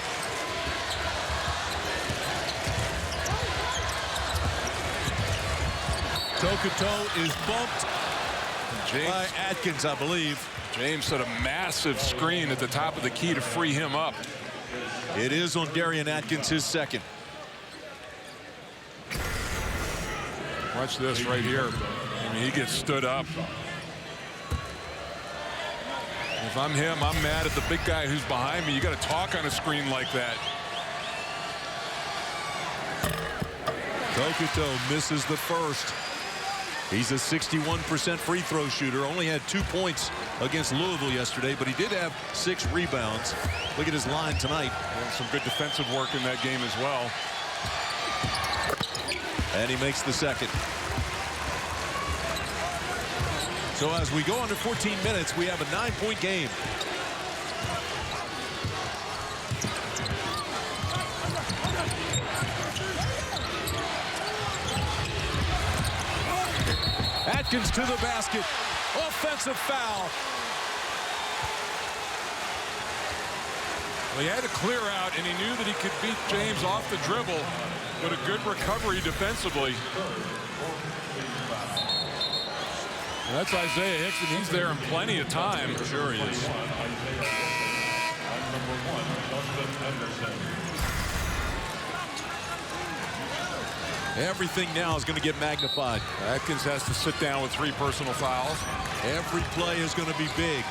Tokoto is bumped by Atkins, I believe. James set a massive screen at the top of the key to free him up. It is on Darian Atkins, his second. Watch this right here. I mean, he gets stood up. If I'm him, I'm mad at the big guy who's behind me. You got to talk on a screen like that. Tokoto misses the first. He's a 61% free throw shooter. Only had 2 points against Louisville yesterday, but he did have 6 rebounds. Look at his line tonight. And some good defensive work in that game as well. And he makes the second. So as we go under 14 minutes, we have a 9-point game. Atkins to the basket. Offensive foul. Well, he had to clear out, and he knew that he could beat James off the dribble, but a good recovery defensively. Well, that's Isaiah Hicks, and he's there in plenty of time. Sure he is. Everything now is going to get magnified. Atkins has to sit down with 3 personal fouls. Every play is going to be big.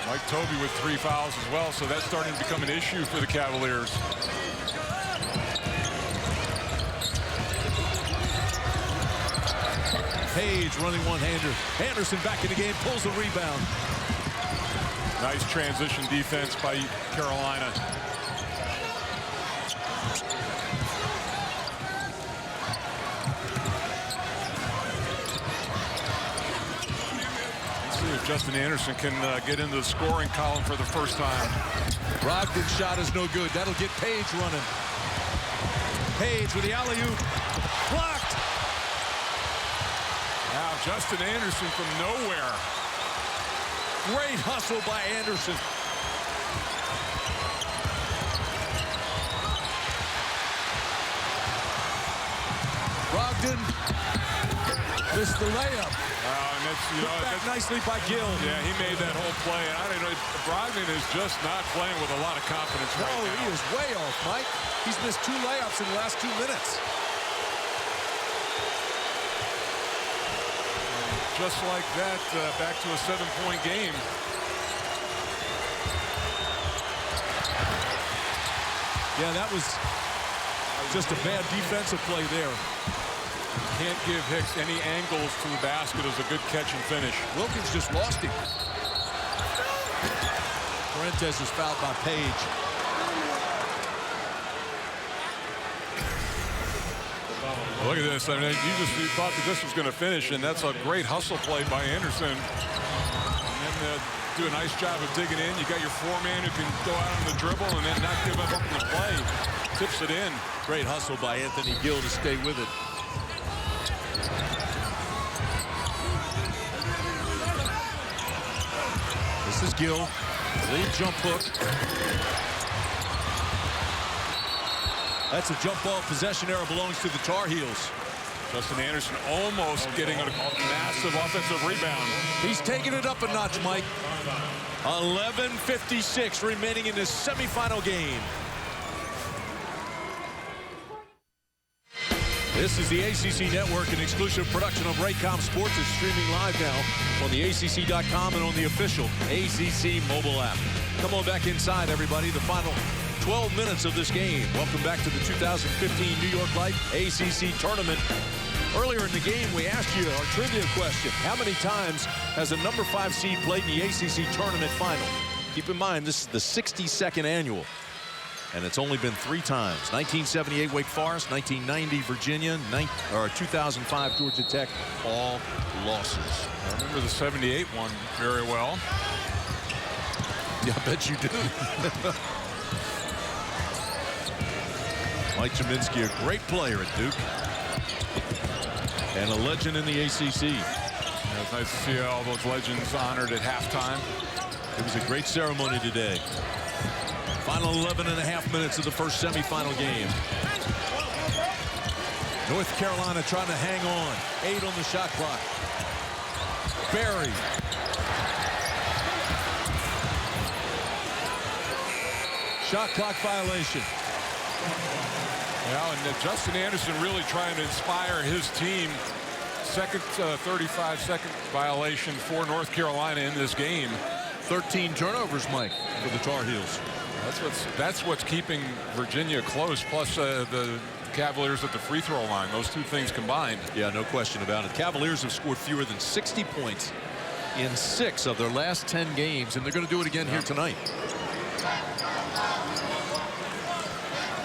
Mike Tobey with 3 fouls as well, so that's starting to become an issue for the Cavaliers. Page running one-hander. Anderson back in the game, pulls the rebound. Nice transition defense by Carolina. Justin Anderson can get into the scoring column for the first time. Brogdon's shot is no good. That'll get Page running. Page with the alley-oop. Blocked. Now Justin Anderson from nowhere. Great hustle by Anderson. Brogdon missed the layup. And that's, back nicely by Gill. Yeah, he made that whole play. And I don't know, Brogdon is just not playing with a lot of confidence right now. He is way off, Mike. He's missed 2 layups in the last 2 minutes. Just like that, back to a 7-point game. Yeah, that was Just a bad defensive play there. Can't give Hicks any angles to the basket. It was a good catch and finish. Wilkins just lost him. Fuentes is fouled by Page. Look at this. I mean, you thought that this was going to finish, and that's a great hustle play by Anderson. And then do a nice job of digging in. You got your four-man who can go out on the dribble and then not give up on the play. Tips it in. Great hustle by Anthony Gill to stay with it. This is Gill. Lead jump hook. That's a jump ball. Possession error belongs to the Tar Heels. Justin Anderson almost getting a massive offensive rebound. He's taking it up a notch, Mike. 11:56 remaining in this semifinal game. This is the ACC Network, an exclusive production of Raycom Sports. Is streaming live now on the ACC.com and on the official ACC mobile app. Come on back inside, everybody. The final 12 minutes of this game. Welcome back to the 2015 New York Life ACC Tournament. Earlier in the game, we asked you our trivia question. How many times has a number 5 seed played in the ACC Tournament final? Keep in mind, this is the 62nd annual. And it's only been 3 times. 1978 Wake Forest, 1990 Virginia, 2005 Georgia Tech, all losses. I remember the 78 one very well. Yeah, I bet you do. Mike Jaminski, a great player at Duke. And a legend in the ACC. Yeah, it's nice to see all those legends honored at halftime. It was a great ceremony today. Final 11.5 minutes of the first semifinal game. North Carolina trying to hang on. 8 on the shot clock. Barry. Shot clock violation. Yeah, and Justin Anderson really trying to inspire his team. Second 35-second violation for North Carolina in this game. 13 turnovers, Mike, for the Tar Heels. That's what's keeping Virginia close, plus the Cavaliers at the free throw line. Those two things combined. Yeah, no question about it. Cavaliers have scored fewer than 60 points in 6 of their last 10 games, and they're going to do it again here tonight.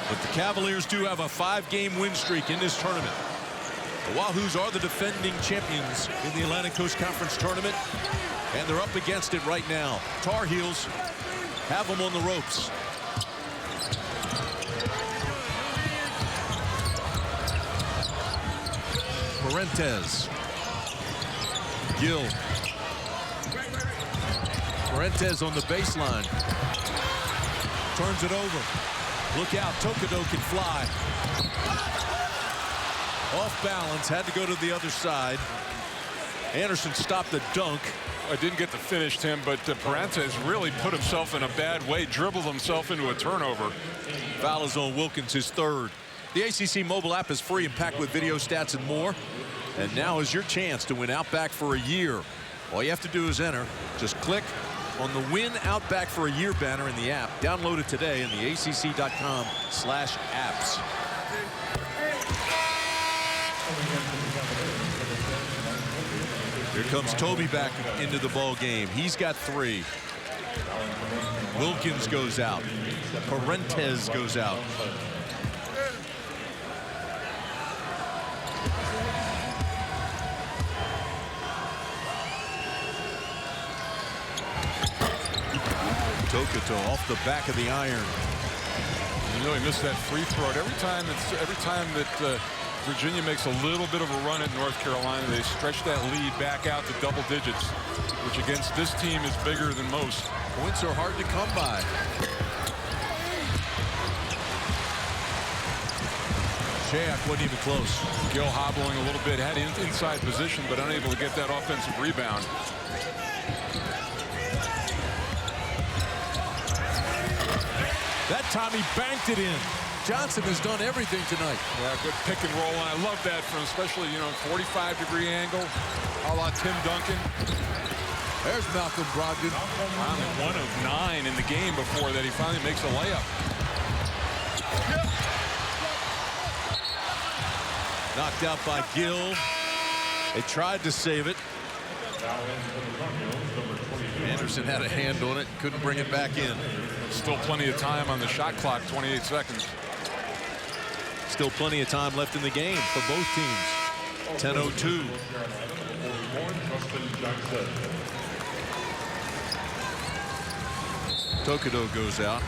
But the Cavaliers do have a 5-game win streak in this tournament. The Wahoos are the defending champions in the Atlantic Coast Conference Tournament, and they're up against it right now. Tar Heels have them on the ropes. Fuentes. Gill. Fuentes on the baseline. Turns it over. Look out, Tokodo can fly. Off balance, had to go to the other side. Anderson stopped the dunk. I didn't get to finish, Tim, but Fuentes really put himself in a bad way, dribbled himself into a turnover. Foul is on Wilkins, his 3rd. The ACC mobile app is free and packed with video stats and more. And now is your chance to win Outback for a year. All you have to do is enter. Just click on the Win Outback for a Year banner in the app. Download it today in the ACC.com/apps. Here comes Toby back into the ball game. He's got 3. Wilkins goes out. Fuentes goes out. Tokoto off the back of the iron. You know, he missed that free throw. Every time that Virginia makes a little bit of a run at North Carolina, they stretch that lead back out to double digits, which against this team is bigger than most. Points are hard to come by. Shayak wasn't even close. Gill hobbling a little bit, had inside position, but unable to get that offensive rebound. That time he banked it in. Johnson has done everything tonight. Yeah, good pick and roll, and I love that from especially, 45-degree angle, a la Tim Duncan. There's Malcolm Brogdon. Finally 1 of 9 in the game before that. He finally makes a layup. Knocked out by Gill. They tried to save it. Anderson had a hand on it, couldn't bring it back in. Still plenty of time on the shot clock, 28 seconds. Still plenty of time left in the game for both teams. 10:02. Tokido goes out.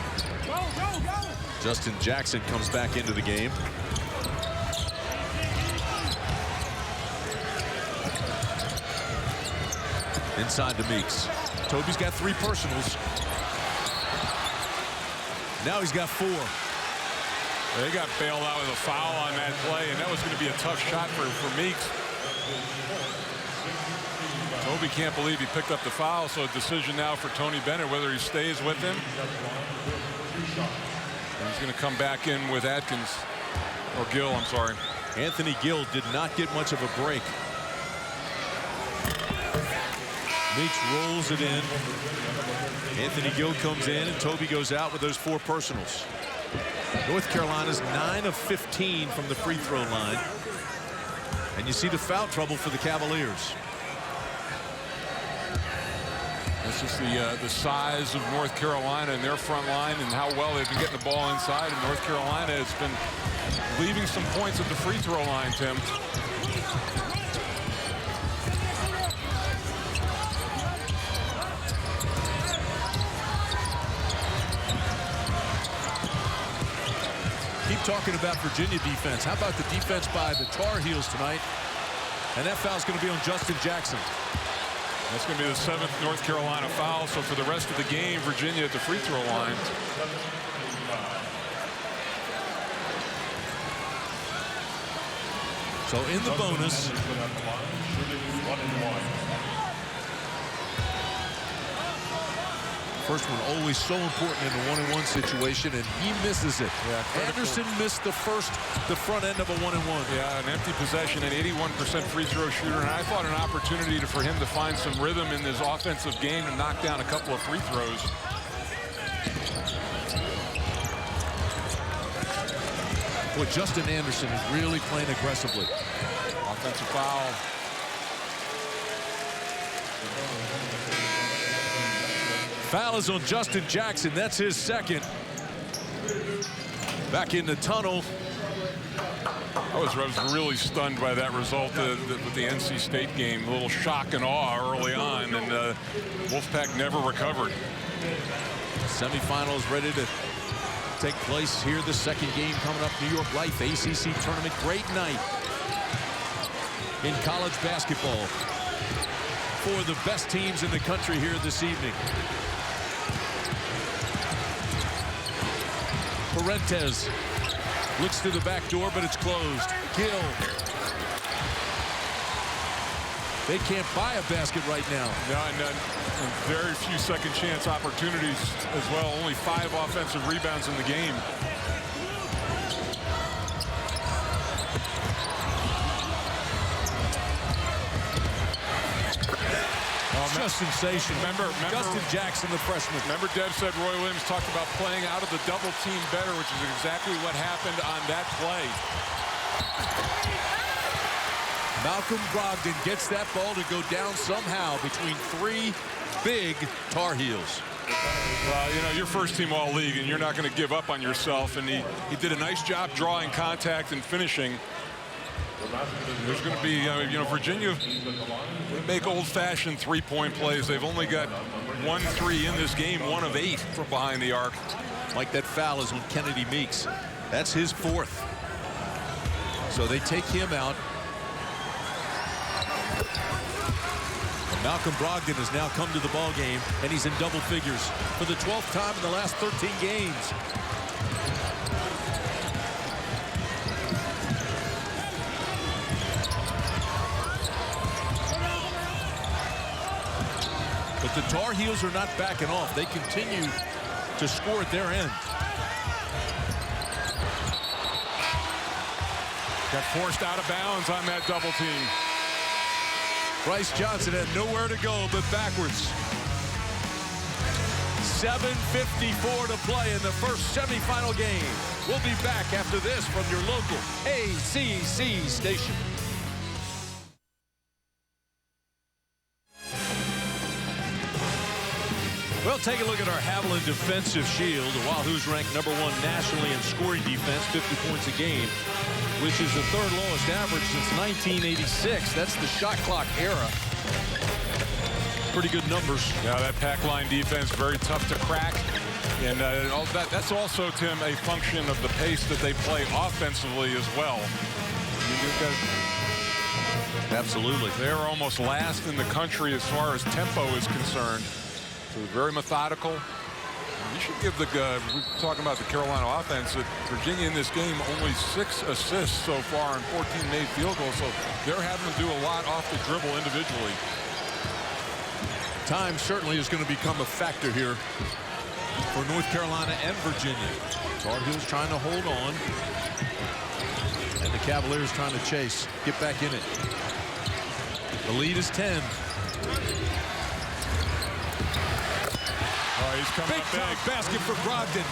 Justin Jackson comes back into the game. Inside to Meeks. Toby's got 3 personals. Now he's got 4. They got bailed out with a foul on that play, and that was going to be a tough shot for Meeks. Toby can't believe he picked up the foul, so a decision now for Tony Bennett whether he stays with him. And he's going to come back in with Atkins, or Gill, I'm sorry. Anthony Gill did not get much of a break. Meeks rolls it in. Anthony Gill comes in, and Toby goes out with those 4 personals. North Carolina's 9 of 15 from the free throw line. And you see the foul trouble for the Cavaliers. It's just the size of North Carolina and their front line and how well they've been getting the ball inside. And North Carolina has been leaving some points at the free throw line, Tim. Keep talking about Virginia defense. How about the defense by the Tar Heels tonight? And that foul's going to be on Justin Jackson. That's going to be the 7th North Carolina foul. So for the rest of the game, Virginia at the free throw line. So in the bonus. First one always so important in a 1-and-1 situation, and he misses it. Yeah, Anderson missed the front end of a 1-and-1. Yeah, an empty possession, an 81% free throw shooter, and I thought an opportunity for him to find some rhythm in his offensive game and knock down a couple of free throws. Boy, Justin Anderson is really playing aggressively. Offensive foul. Foul is on Justin Jackson. That's his 2nd. Back in the tunnel. I was really stunned by that result with the NC State game. A little shock and awe early on, and Wolfpack never recovered. Semifinals ready to take place here. The 2nd game coming up. New York Life ACC Tournament. Great night in college basketball for the best teams in the country here this evening. Parentes looks to the back door, but it's closed. Gill. They can't buy a basket right now. No, and very few second chance opportunities as well. Only 5 offensive rebounds in the game. Just sensational. Remember Justin Jackson, the freshman. Remember Deb said Roy Williams talked about playing out of the double team better, which is exactly what happened on that play. Malcolm Brogdon gets that ball to go down somehow between 3 big Tar Heels. Well, you know, you're first team all league and you're not going to give up on yourself, and he did a nice job drawing contact and finishing. There's going to be, you know, Virginia make old-fashioned 3-point plays. They've only got 1 3 in this game, 1 of 8 from behind the arc. Like that foul is on Kennedy Meeks. That's his 4th. So they take him out. And Malcolm Brogdon has now come to the ball game, and he's in double figures for the 12th time in the last 13 games. But the Tar Heels are not backing off. They continue to score at their end. Got forced out of bounds on that double team. Bryce Johnson had nowhere to go but backwards. 7:54 to play in the first semifinal game. We'll be back after this from your local ACC station. Well, take a look at our Haviland defensive shield. The Wahoo's ranked #1 nationally in scoring defense, 50 points a game, which is the third lowest average since 1986. That's the shot clock era. Pretty good numbers. Yeah, that pack line defense, very tough to crack. And that's also, Tim, a function of the pace that they play offensively as well. Absolutely. They're almost last in the country as far as tempo is concerned. So very methodical. You should give we're talking about the Carolina offense, that Virginia in this game only 6 assists so far and 14 made field goals. So they're having to do a lot off the dribble individually. Time certainly is going to become a factor here for North Carolina and Virginia. Tarheels trying to hold on. And the Cavaliers trying to chase. Get back in it. The lead is 10. Oh, he's coming big up big. Basket for Brogdon.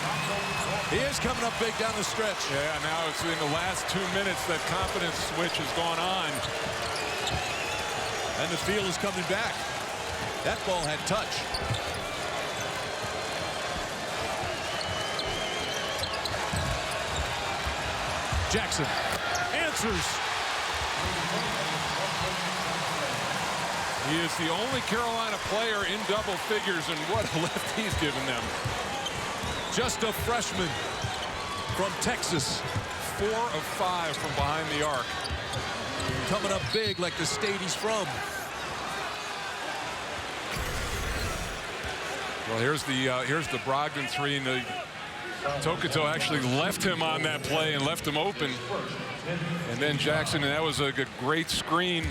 He is coming up big down the stretch. Yeah, now it's in the last 2 minutes that confidence switch has gone on. And the field is coming back. That ball had touch. Jackson answers. He is the only Carolina player in double figures, and what a lift he's given them. Just a freshman from Texas. 4 of 5 from behind the arc. Coming up big like the state he's from. Well, here's the Brogdon 3, and Tokoto actually left him on that play and left him open. And then Jackson, and that was a great screen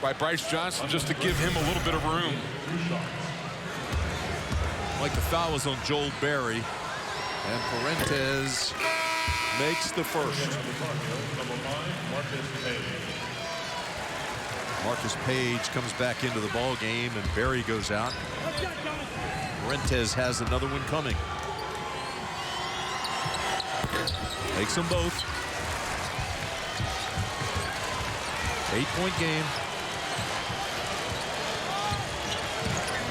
by Bryce Johnson just to give him a little bit of room. Like the foul was on Joel Berry. And Parentes makes the first. Marcus Page comes back into the ball game, and Berry goes out. Parentes has another one coming. Makes them both. 8-point game.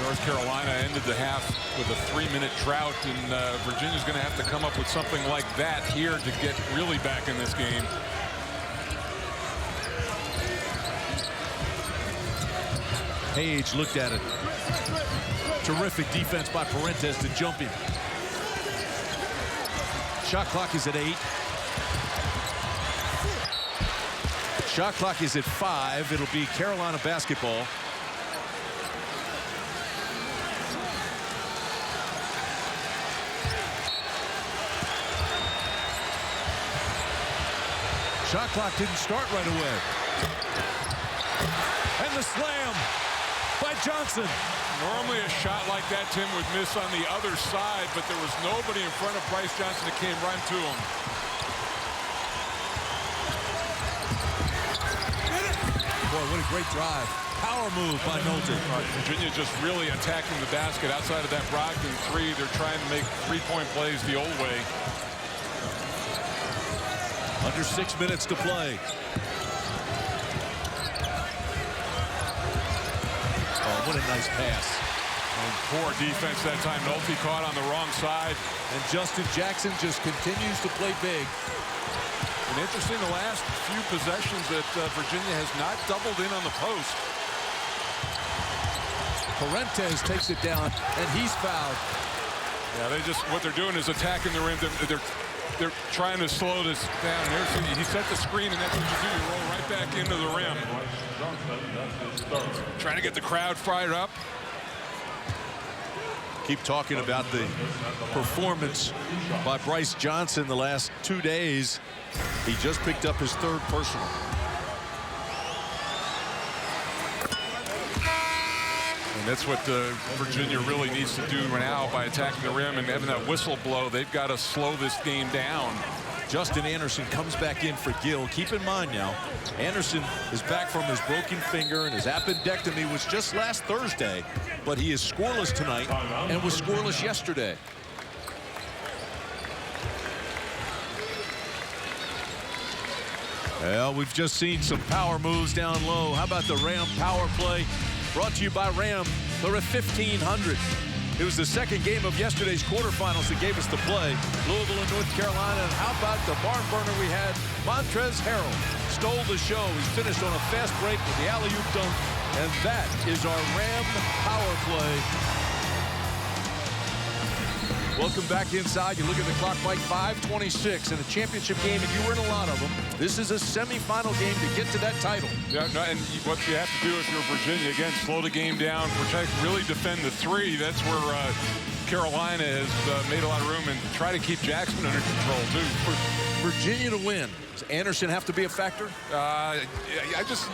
North Carolina ended the half with a 3-minute drought, and Virginia's going to have to come up with something like that here to get really back in this game. Page looked at it. Terrific defense by Parentes to jump him. Shot clock is at 8. Shot clock is at 5. It'll be Carolina basketball. Shot clock didn't start right away. And the slam by Johnson. Normally a shot like that, Tim, would miss on the other side, but there was nobody in front of Bryce Johnson that came right to him. Boy, what a great drive. Power move by Knowlton. Virginia just really attacking the basket. Outside of that Brogdon 3, they're trying to make three-point plays the old way. Under 6 minutes to play. Oh, what a nice pass. And poor defense that time. Nolte caught on the wrong side. And Justin Jackson just continues to play big. And interesting, the last few possessions that Virginia has not doubled in on the post. Parentes takes it down, and he's fouled. Yeah, what they're doing is attacking the rim. They're trying to slow this down. He set the screen, and that's what you do. You roll right back into the rim. Trying to get the crowd fired up. Keep talking about the performance by Bryce Johnson the last 2 days. He just picked up his 3rd personal. And that's what Virginia really needs to do now by attacking the rim and having that whistle blow. They've got to slow this game down. Justin Anderson comes back in for Gill. Keep in mind now, Anderson is back from his broken finger, and his appendectomy was just last Thursday, but he is scoreless tonight and was scoreless yesterday. Well, we've just seen some power moves down low. How about the Ram power play? Brought to you by Ram. They're at 1,500. It was the second game of yesterday's quarterfinals that gave us the play. Louisville and North Carolina. And how about the barn burner we had? Montrezl Harrell stole the show. He finished on a fast break with the alley-oop dunk. And that is our Ram power play. Welcome back inside. You look at the clock, Mike, 5:26 in a championship game, and you were in a lot of them. This is a semifinal game to get to that title. Yeah, no, and what you have to do if you're Virginia, again, slow the game down, protect, really defend the three. That's where Carolina has made a lot of room, and try to keep Jackson under control, too. For Virginia to win, does Anderson have to be a factor?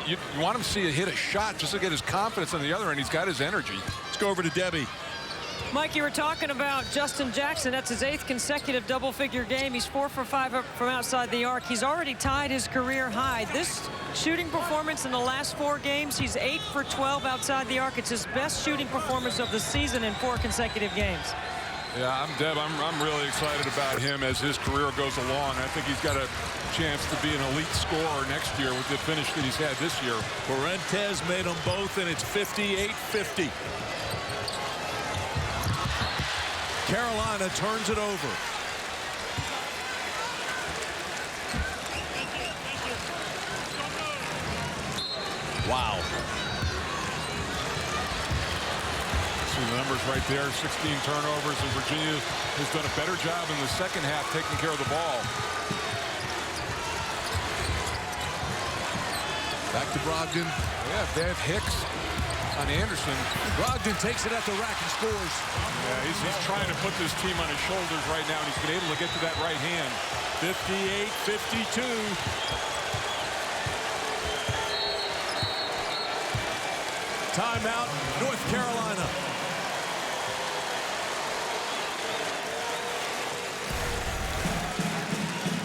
You want him to see hit a shot just to get his confidence on the other end. He's got his energy. Let's go over to Debbie. Mike, you were talking about Justin Jackson. That's his 8th consecutive double-figure game. He's 4 for 5 up from outside the arc. He's already tied his career high. This shooting performance in the last 4 games, he's 8 for 12 outside the arc. It's his best shooting performance of the season in 4 consecutive games. Yeah, I'm really excited about him as his career goes along. I think he's got a chance to be an elite scorer next year with the finish that he's had this year. Fuentes made them both, and it's 58-50. Carolina turns it over. Wow. See the numbers right there, 16 turnovers, and Virginia has done a better job in the second half taking care of the ball. Back to Brogdon. Yeah, they have Hicks on Anderson. Brogdon takes it at the rack and scores. Yeah, he's trying to put this team on his shoulders right now, and he's been able to get to that right hand. 58-52. Timeout, North Carolina.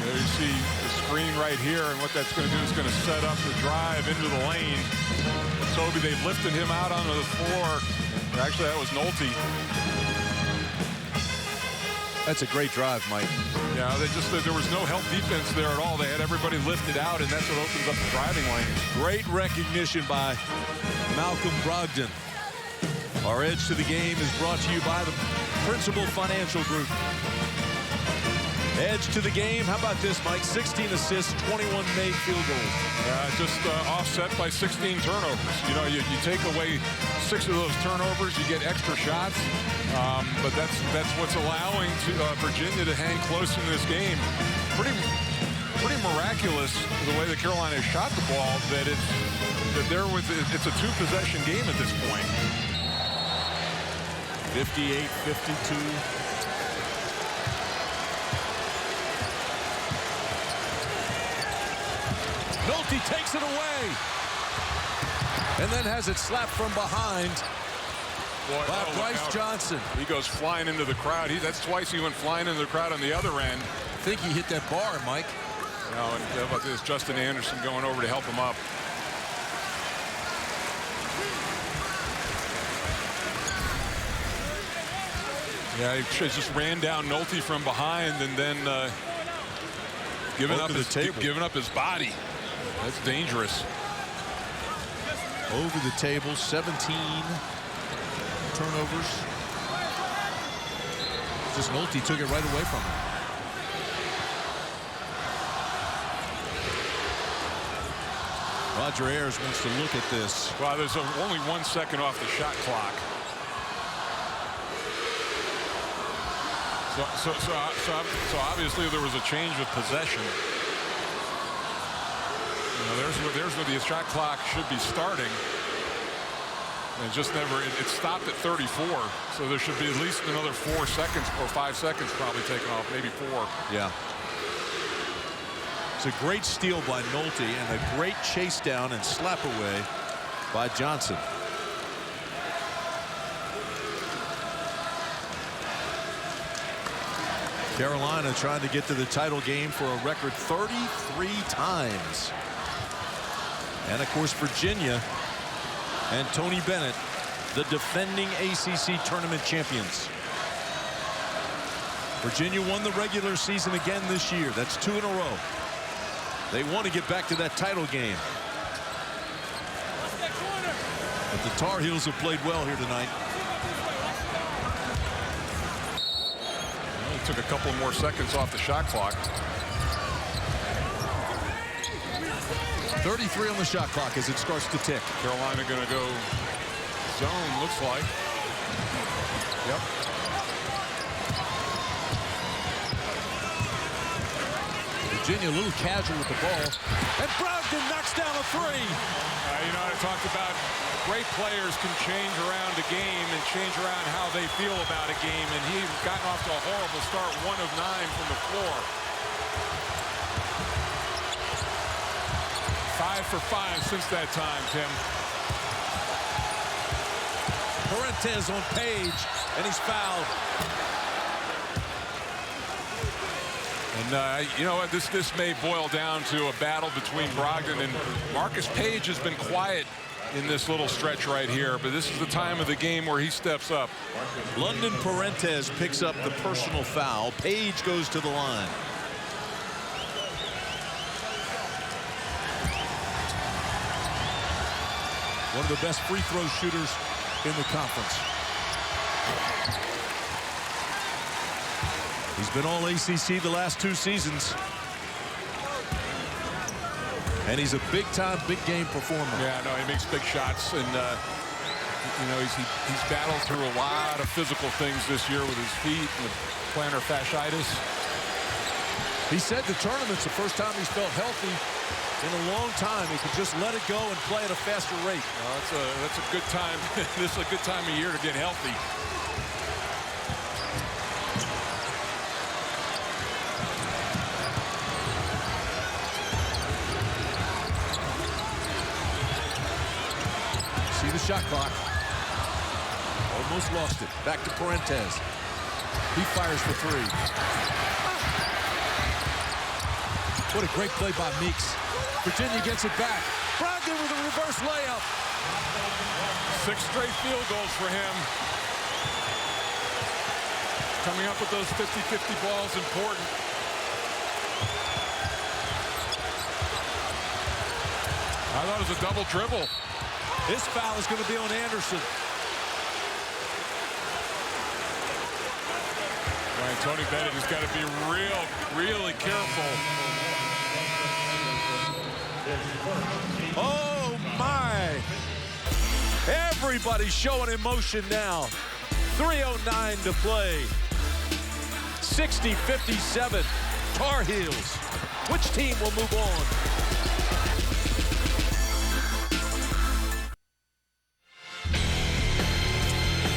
There you see the screen right here, and what that's going to do is going to set up the drive into the lane. Toby, they've lifted him out onto the floor. Actually, that was Nolte. That's a great drive, Mike. Yeah, there was no help defense there at all. They had everybody lifted out, and that's what opens up the driving lane. Great recognition by Malcolm Brogdon. Our edge to the game is brought to you by the Principal Financial Group. Edge to the game. How about this, Mike? 16 assists, 21 made field goals. Just offset by 16 turnovers. You know, you take away 6 of those turnovers, you get extra shots. But that's what's allowing Virginia to hang close in this game. Pretty miraculous the way that Carolina shot the ball. It's a 2-possession game at this point. 58-52. Nolte takes it away. And then has it slapped from behind by Bryce Johnson. He goes flying into the crowd. That's twice he went flying into the crowd on the other end. I think he hit that bar, Mike. No, and how about this? Justin Anderson going over to help him up. Yeah, he just ran down Nolte from behind and then giving up his body. That's dangerous. Over the table, 17 turnovers. Just Nolte took it right away from him. Roger Ayers wants to look at this. Well, there's only 1 second off the shot clock. So obviously there was a change of possession. You know, there's where the shot clock should be starting. And it stopped at 34. So there should be at least another 4 seconds or 5 seconds probably taken off, maybe 4. Yeah. It's a great steal by Nolte and a great chase down and slap away by Johnson. Carolina trying to get to the title game for a record 33 times. And of course, Virginia and Tony Bennett, the defending ACC tournament champions. Virginia won the regular season again this year. That's 2 in a row. They want to get back to that title game. But the Tar Heels have played well here tonight. Well, he took a couple more seconds off the shot clock. 33 on the shot clock as it starts to tick. Carolina going to go zone, looks like. Yep. Virginia a little casual with the ball. And Brogdon knocks down a three. You know, I talked about great players can change around a game and change around how they feel about a game. And he's gotten off to a horrible start, 1 of 9 from the floor. 5 for 5 since that time, Tim. Parentes on Page, and he's fouled. And you know what, this may boil down to a battle between Brogdon and Marcus Page. Has been quiet in this little stretch right here, but this is the time of the game where he steps up. London Parentes picks up the personal foul. Page goes to the line. One of the best free throw shooters in the conference. He's been all ACC the last 2 seasons. And he's a big-time, big-game performer. Yeah, no, he makes big shots. And, you know, he's battled through a lot of physical things this year with his feet and the plantar fasciitis. He said the tournament's the first time he's felt healthy in a long time. He could just let it go and play at a faster rate. That's a good time. This is a good time of year to get healthy. See the shot clock. Almost lost it. Back to Parentes. He fires for 3. What a great play by Meeks. Virginia gets it back. Brogdon with a reverse layup. 6 straight field goals for him. Coming up with those 50-50 balls important. I thought it was a double dribble. This foul is going to be on Anderson. Right, Tony Bennett has got to be really careful. Oh, my. Everybody's showing emotion now. 3:09 to play. 60-57. Tar Heels. Which team will move on?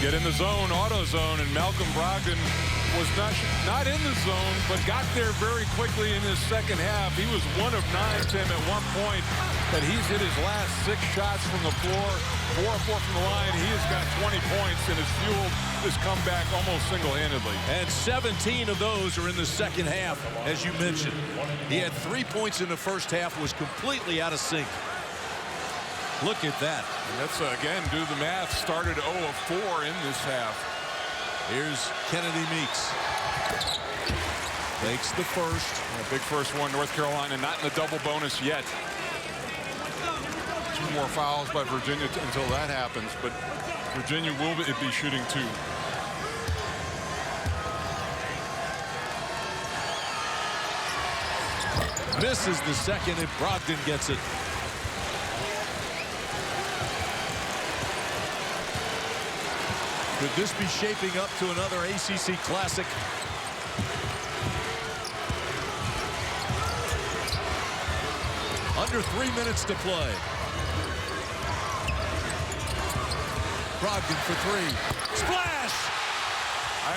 Get in the zone, auto zone, and Malcolm Brogdon was not in the zone, but got there very quickly in his second half. He was 1 of 9, Tim, at one point, but he's hit his last 6 shots from the floor, 4 of 4 from the line. He has got 20 points and has fueled this comeback almost single-handedly. And 17 of those are in the second half, as you mentioned. He had 3 points in the first half, was completely out of sync. Look at that. And that's, again, do the math, started 0 of 4 in this half. Here's Kennedy Meeks. Takes the first. A big first one, North Carolina not in the double bonus yet. 2 more fouls by Virginia until that happens, but Virginia will be shooting 2. Misses the second, and Brogdon gets it. Could this be shaping up to another ACC Classic? Under 3 minutes to play. Brogdon for 3. Splash!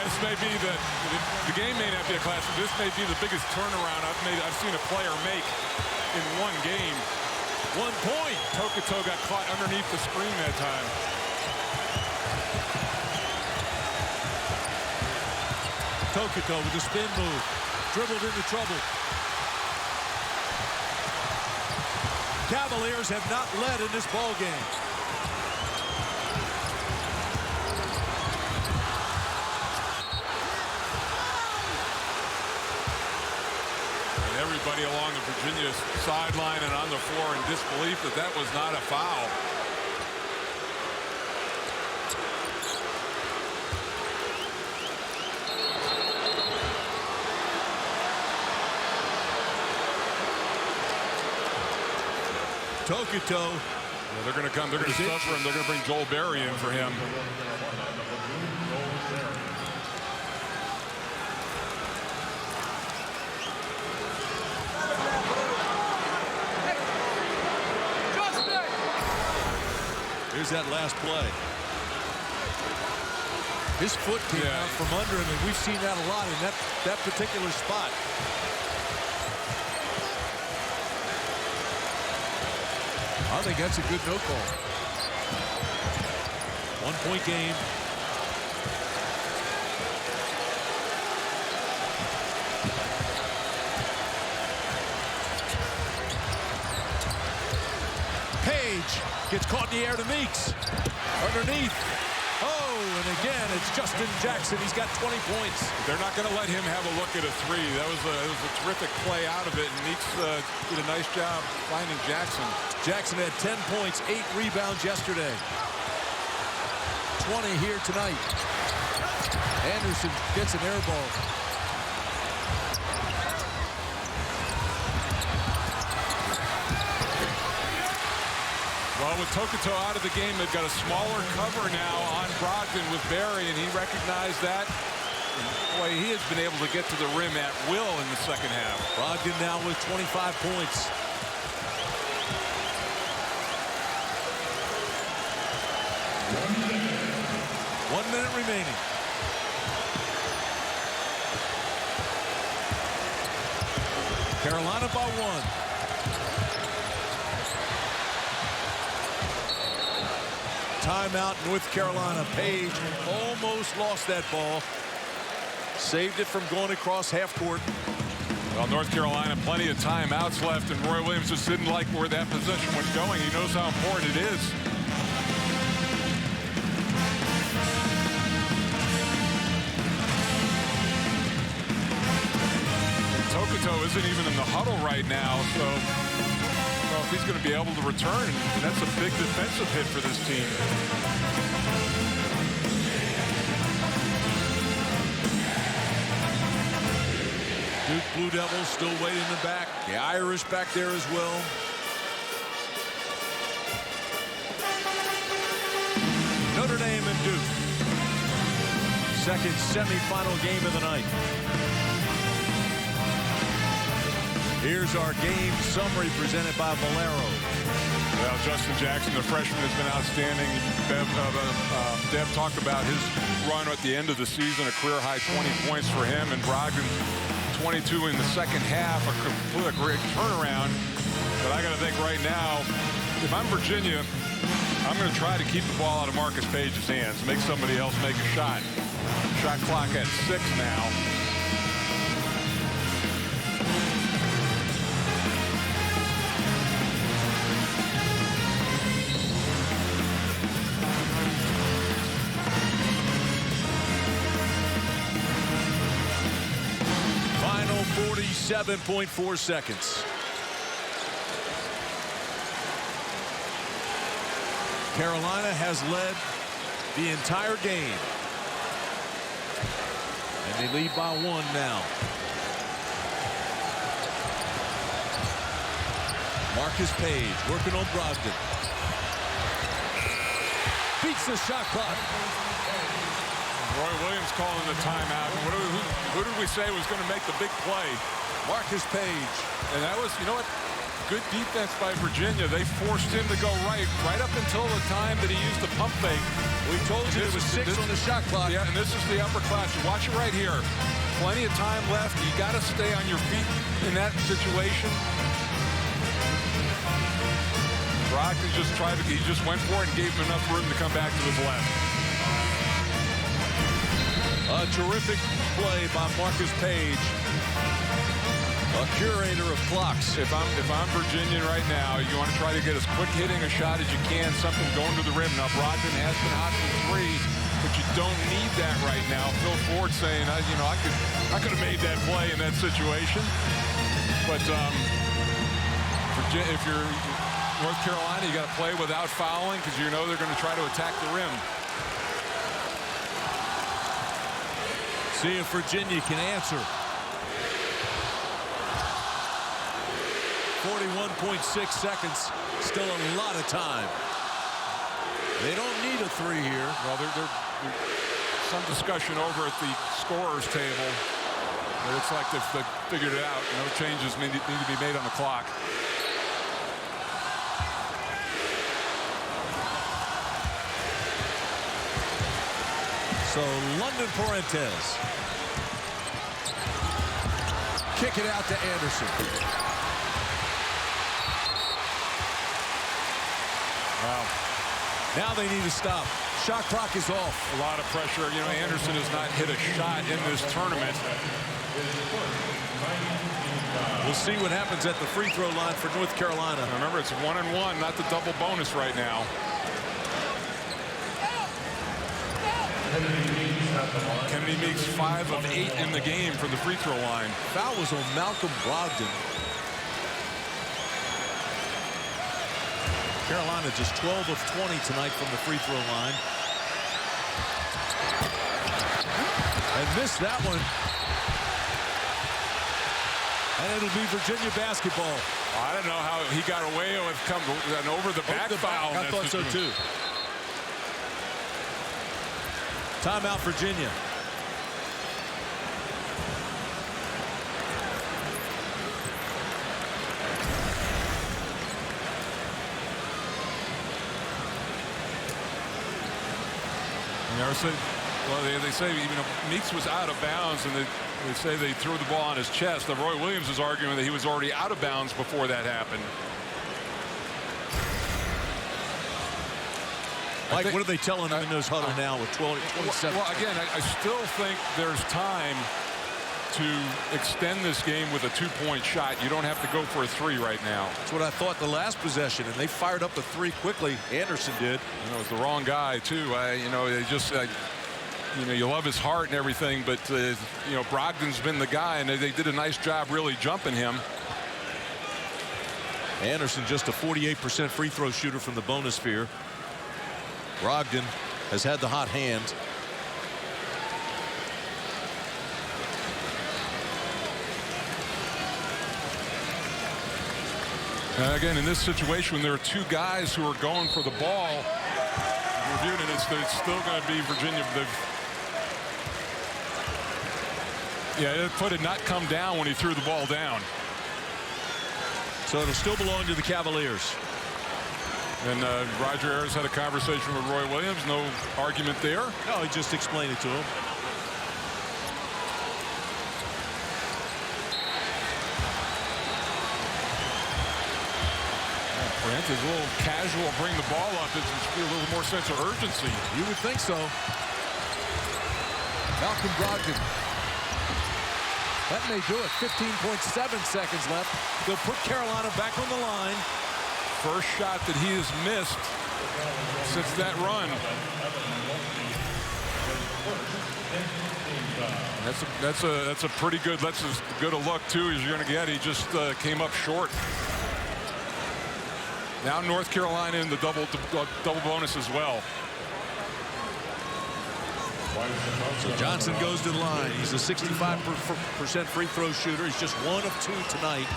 This may be the game may not be a classic. This may be the biggest turnaround I've seen a player make in one game. 1 point. Tokoto got caught underneath the screen that time. Tokito with the spin move. Dribbled into trouble. Cavaliers have not led in this ball game. And everybody along the Virginia sideline and on the floor in disbelief that that was not a foul. Tokito. Yeah, they're going to come. They're going to sub for him. They're going to bring Joel Berry in for him. Here's that last play. His foot came out from under him, and we've seen that a lot in that particular spot. I think that's a good no call. 1-point game. Page gets caught in the air to Meeks. Underneath. Oh, and again, it's Justin Jackson. He's got 20 points. They're not going to let him have a look at a three. That was a terrific play out of it, and Meeks did a nice job finding Jackson. Jackson had 10 points, 8 rebounds yesterday. 20 here tonight. Anderson gets an air ball. Well, with Tokito out of the game, they've got a smaller cover now on Brogdon with Berry, and he recognized that. And boy, he has been able to get to the rim at will in the second half. Brogdon now with 25 points. One minute remaining. Carolina by 1. Timeout, North Carolina. Page almost lost that ball. Saved it from going across half court. Well, North Carolina, plenty of timeouts left, and Roy Williams just didn't like where that possession was going. He knows how important it is. And Tokito isn't even in the huddle right now, so I don't know if he's going to be able to return, and that's a big defensive hit for this team. Duke Blue Devils still waiting in the back. The Irish back there as well. Notre Dame and Duke. Second semifinal game of the night. Here's our game summary presented by Valero. Well, Justin Jackson, the freshman, has been outstanding. Dev talked about his run at the end of the season, a career-high 20 points for him, and Brogdon 22 in the second half, a great turnaround. But I got to think right now, if I'm Virginia, I'm going to try to keep the ball out of Marcus Page's hands, make somebody else make a shot. Shot clock at 6 now. Final 47.4 seconds. Carolina has led the entire game. And they lead by 1 now. Marcus Page working on Brogdon. Beats the shot clock. Roy Williams calling the timeout. Who did we say was going to make the big play? Marcus Page. And that was, you know what? Good defense by Virginia. They forced him to go right up until the time that he used the pump fake. We told you there was 6 on the shot clock. Yeah, and this is the upper class. Watch it right here. Plenty of time left. You got to stay on your feet in that situation. Brogdon he just went for it and gave him enough room to come back to his left. A terrific play by Marcus Page, a curator of clocks. If I'm Virginia right now, you want to try to get as quick hitting a shot as you can, something going to the rim. Now, Brogdon has been hot from three, but you don't need that right now. Phil Ford saying, I could have made that play in that situation. But if you're North Carolina, you got to play without fouling because you know they're going to try to attack the rim. See if Virginia can answer. 41.6 seconds. Still a lot of time. They don't need a three here. Well, there's some discussion over at the scorer's table. But it's like they've figured it out. No changes need to be made on the clock. So London Parentes. Kick it out to Anderson. Wow. Now they need to stop. Shot clock is off. A lot of pressure. You know, Anderson has not hit a shot in this tournament. We'll see what happens at the free throw line for North Carolina. Remember, it's 1-1, not the double bonus right now. Kennedy Meeks 5 of 8 in the game from the free throw line. Foul was on Malcolm Brogdon. Carolina just 12 of 20 tonight from the free throw line. And missed that one. And it'll be Virginia basketball. I don't know how he got away with an over the back foul. I thought so too. Timeout, Virginia. Well, they say Meeks was out of bounds, and they say they threw the ball on his chest. Now, Roy Williams is arguing that he was already out of bounds before that happened. Mike, what are they telling him in those huddle now with 27? Well, again, I still think there's time to extend this game with a two-point shot. You don't have to go for a three right now. That's what I thought the last possession, and they fired up the three quickly. Anderson did. You know, it was the wrong guy too. They just, you love his heart and everything, but Brogdon's been the guy, and they did a nice job really jumping him. Anderson just a 48% free throw shooter from the bonus sphere. Brogdon has had the hot hand. Again, in this situation, when there are two guys who are going for the ball, reviewed it, it's still going to be Virginia. It foot had not come down when he threw the ball down. So it'll still belong to the Cavaliers. And Roger Ayers had a conversation with Roy Williams. No argument there. No, he just explained it to him. Brent is a little casual, bring the ball up. It's a little more sense of urgency. You would think so. Malcolm Brogdon. That may do it. 15.7 seconds left. They'll put Carolina back on the line. First shot that he has missed since that run. That's a pretty good. That's as good a look too as you're going to get. He just came up short. Now North Carolina in the double bonus as well. So Johnson goes to the line. He's a 65% free throw shooter. He's just 1 of 2 tonight.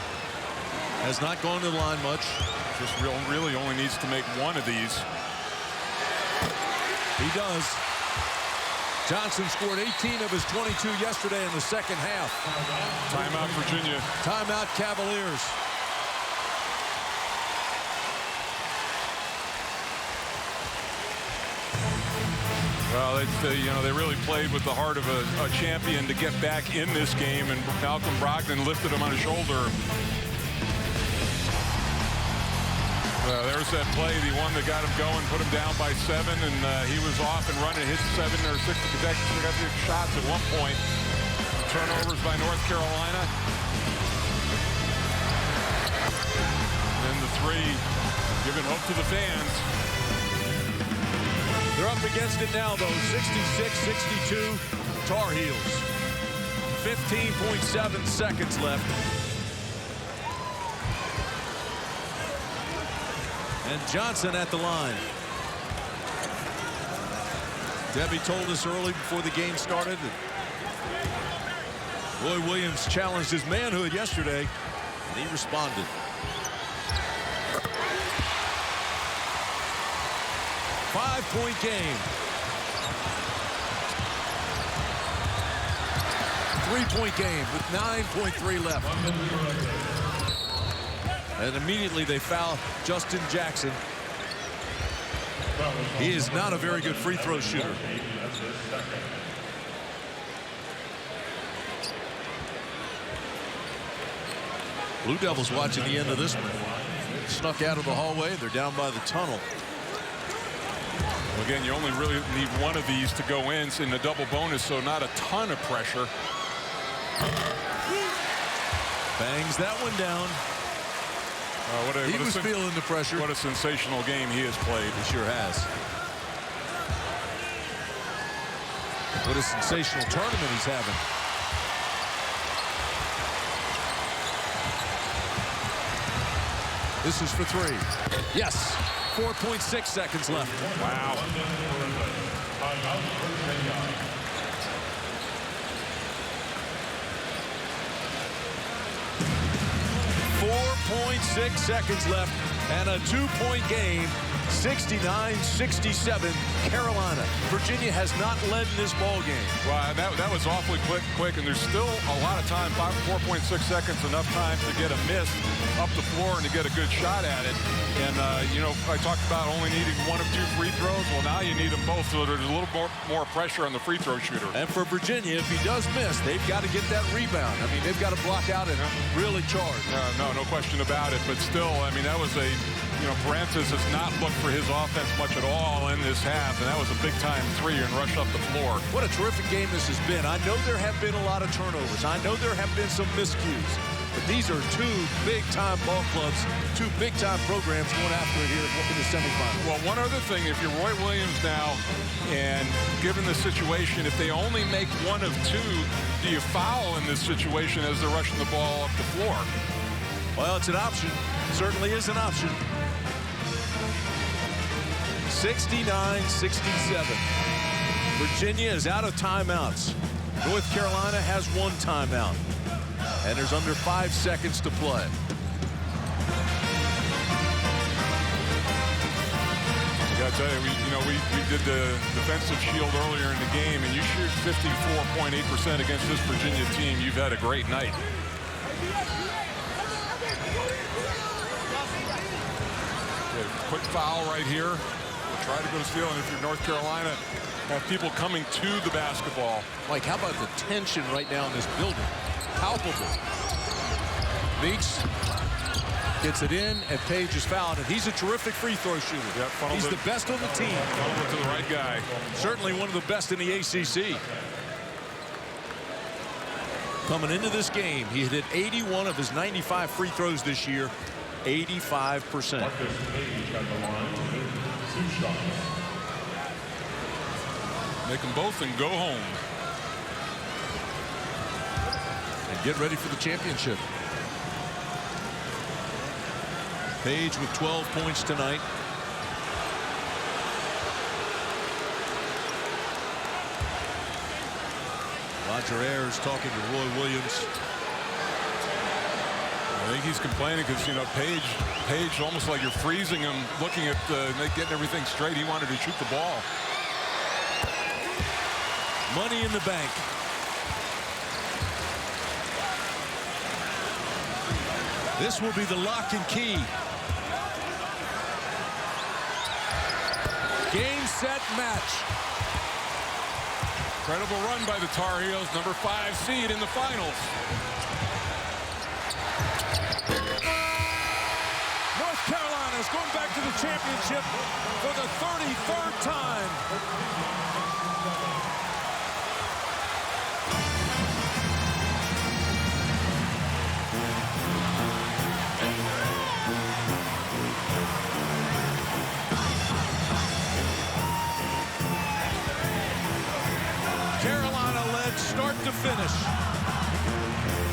Has not gone to the line much. Just really only needs to make one of these. He does. Johnson scored 18 of his 22 yesterday in the second half. Timeout, Virginia. Timeout, Cavaliers. Well, they really played with the heart of a champion to get back in this game, and Malcolm Brogdon lifted him on his shoulder. There's that play, the one that got him going, put him down by 7, and he was off and running, hit 7 or 6 consecutive shots at one point. Turnovers by North Carolina. And the 3 giving hope to the fans. They're up against it now, though. 66-62, Tar Heels. 15.7 seconds left. And Johnson at the line. Debbie told us early before the game started that Roy Williams challenged his manhood yesterday, and he responded. Five-point game. 3-point game with 9.3 left. And immediately they foul Justin Jackson. He is not a very good free throw shooter. Blue Devils watching the end of this one. Snuck out of the hallway. They're down by the tunnel. Well, again, you only really need one of these to go in the double bonus, so not a ton of pressure. Bangs that one down. He was feeling the pressure. What a sensational game he has played. He sure has. What a sensational tournament he's having. This is for 3. Yes. 4.6 seconds left. Wow. 4.6 seconds left and a 2-point game. 69-67 Carolina. Virginia has not led in this ball game. Well, that was awfully quick, and there's still a lot of time. 4.6 seconds, enough time to get a miss up the floor and to get a good shot at it. And you know, I talked about only needing 1 of 2 free throws. Well, now you need them both, so there's a little more pressure on the free throw shooter. And for Virginia, if he does miss, they've got to get that rebound. I mean, they've got to block out and really charge. No question about it. But still, I mean, that was a, you know, Parantis has not looked for his offense much at all in this half, and that was a big-time 3 and rush up the floor. What a terrific game this has been. I know there have been a lot of turnovers. I know there have been some miscues. But these are 2 big-time ball clubs, 2 big-time programs going after it here in the semifinals. Well, one other thing, if you're Roy Williams now, and given the situation, if they only make 1 of 2, do you foul in this situation as they're rushing the ball up the floor? Well, it's an option. Certainly is an option. 69-67. Virginia is out of timeouts. North Carolina has 1 timeout. And there's under 5 seconds to play. I gotta tell you, we did the defensive shield earlier in the game, and you shoot 54.8% against this Virginia team. You've had a great night. Okay, quick foul right here. We'll try to go to steal, and if you're North Carolina, have people coming to the basketball. Mike, how about the tension right now in this building? Palpable. Meeks gets it in, and Page is fouled, and he's a terrific free throw shooter. Yep, he's the best on the team. Funneled it to the right guy. Certainly one of the best in the ACC. Coming into this game, he hit 81 of his 95 free throws this year. 85%. Make them both and go home. And get ready for the championship. Page with 12 points tonight. Roger Ayers talking to Roy Williams. I think he's complaining because, you know, Page almost like you're freezing him, looking at getting everything straight. He wanted to shoot the ball. Money in the bank. This will be the lock and key. Game, set, match. Incredible run by the Tar Heels, number 5 seed in the finals. North Carolina's Cavaliers going back to the championship for the 33rd time. Carolina led start to finish.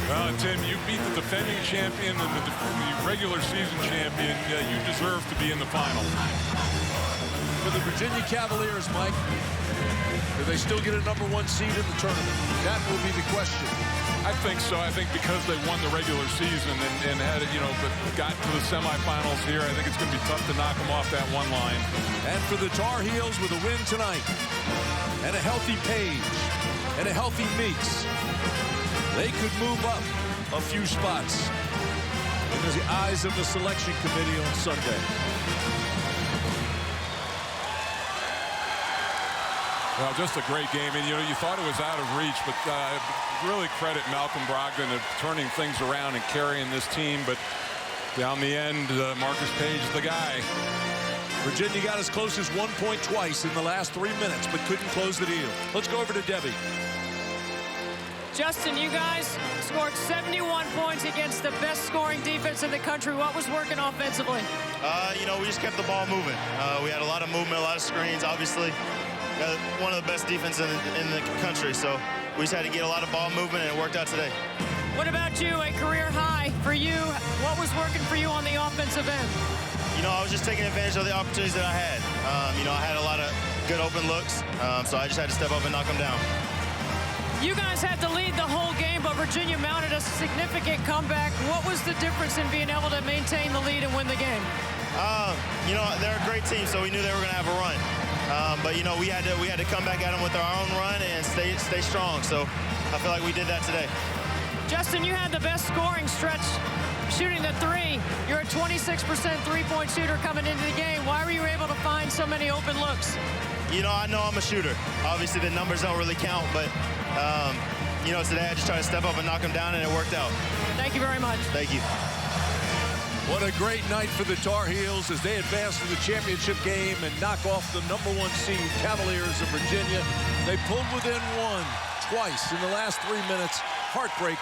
Well, Tim, you beat the defending champion and the regular season champion. You deserve to be in the final. For the Virginia Cavaliers, Mike, do they still get a #1 seed in the tournament? That will be the question. I think so. I think because they won the regular season and had it, but got to the semifinals here, I think it's going to be tough to knock them off that one line. And for the Tar Heels with a win tonight, and a healthy Page, and a healthy Meeks, they could move up a few spots in the eyes of the selection committee on Sunday. Well, just a great game. And, you thought it was out of reach, but really credit Malcolm Brogdon of turning things around and carrying this team. But down the end, Marcus Page is the guy. Virginia got as close as 1 point twice in the last 3 minutes, but couldn't close the deal. Let's go over to Debbie. Justin, you guys scored 71 points against the best scoring defense in the country. What was working offensively? We just kept the ball moving. We had a lot of movement, a lot of screens, obviously. One of the best defense in the country, so we just had to get a lot of ball movement, and it worked out today. What about you? A career high for you. What was working for you on the offensive end? I was just taking advantage of the opportunities that I had. I had a lot of good open looks, so I just had to step up and knock them down. You guys had to lead the whole game, but Virginia mounted a significant comeback. What was the difference in being able to maintain the lead and win the game? They're a great team, so we knew they were going to have a run. But we had to come back at them with our own run and stay strong. So I feel like we did that today. Justin, you had the best scoring stretch shooting the three. You're a 26% three-point shooter coming into the game. Why were you able to find so many open looks? I know I'm a shooter. Obviously, the numbers don't really count, but today I just tried to step up and knock them down, and it worked out. Thank you very much. Thank you. What a great night for the Tar Heels as they advance to the championship game and knock off the #1 seed Cavaliers of Virginia. They pulled within one twice in the last 3 minutes. Heartbreak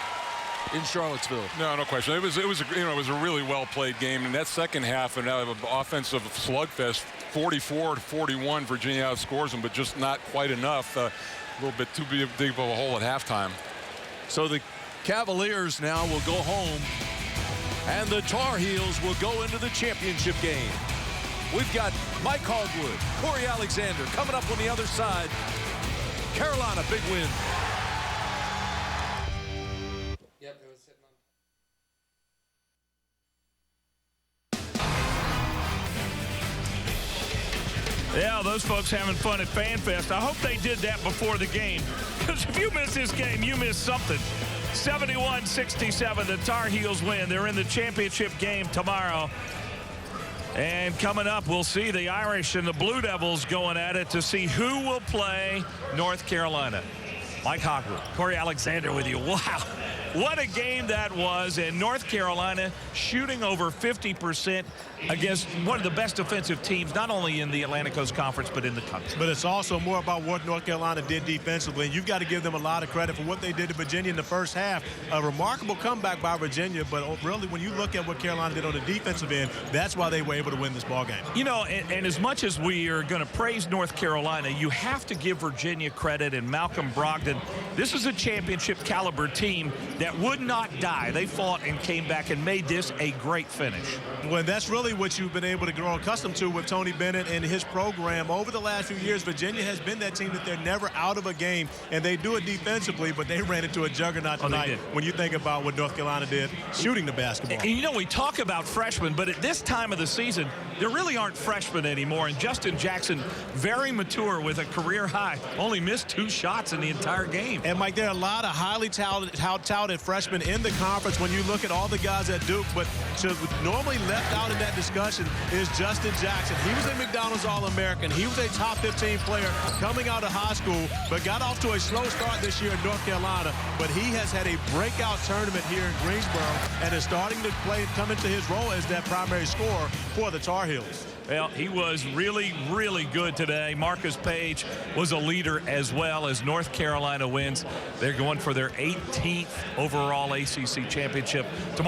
in Charlottesville. No question. It was a really well played game. In that second half, an offensive slugfest, 44-41. Virginia outscores them, but just not quite enough. A little bit too big of a hole at halftime. So the Cavaliers now will go home, and the Tar Heels will go into the championship game. We've got Mike Hogwood, Corey Alexander coming up on the other side. Carolina, big win. Yeah, those folks having fun at FanFest. I hope they did that before the game, because if you miss this game, you miss something. 71-67, the Tar Heels win. They're in the championship game tomorrow. And coming up, we'll see the Irish and the Blue Devils going at it to see who will play North Carolina. Mike Hogwood, Corey Alexander with you. Wow, what a game that was. And North Carolina shooting over 50% against one of the best defensive teams, not only in the Atlantic Coast Conference, but in the country. But it's also more about what North Carolina did defensively. And you've got to give them a lot of credit for what they did to Virginia in the first half. A remarkable comeback by Virginia, but really when you look at what Carolina did on the defensive end, that's why they were able to win this ball game. And as much as we are going to praise North Carolina, you have to give Virginia credit and Malcolm Brogdon. This is a championship caliber team that would not die. They fought and came back and made this a great finish. Well, that's really what you've been able to grow accustomed to with Tony Bennett and his program. Over the last few years, Virginia has been that team that they're never out of a game, and they do it defensively, but they ran into a juggernaut tonight when you think about what North Carolina did shooting the basketball. And we talk about freshmen, but at this time of the season, there really aren't freshmen anymore, and Justin Jackson, very mature with a career high, only missed 2 shots in the entire game. And, Mike, there are a lot of highly touted standout at freshman in the conference when you look at all the guys at Duke, but normally left out in that discussion is Justin Jackson. He was a McDonald's All-American. He was a top 15 player coming out of high school, but got off to a slow start this year in North Carolina. But he has had a breakout tournament here in Greensboro and is starting to come into his role as that primary scorer for the Tar Heels. Well, he was really, really good today. Marcus Page was a leader as well as North Carolina wins. They're going for their 18th overall ACC championship tomorrow.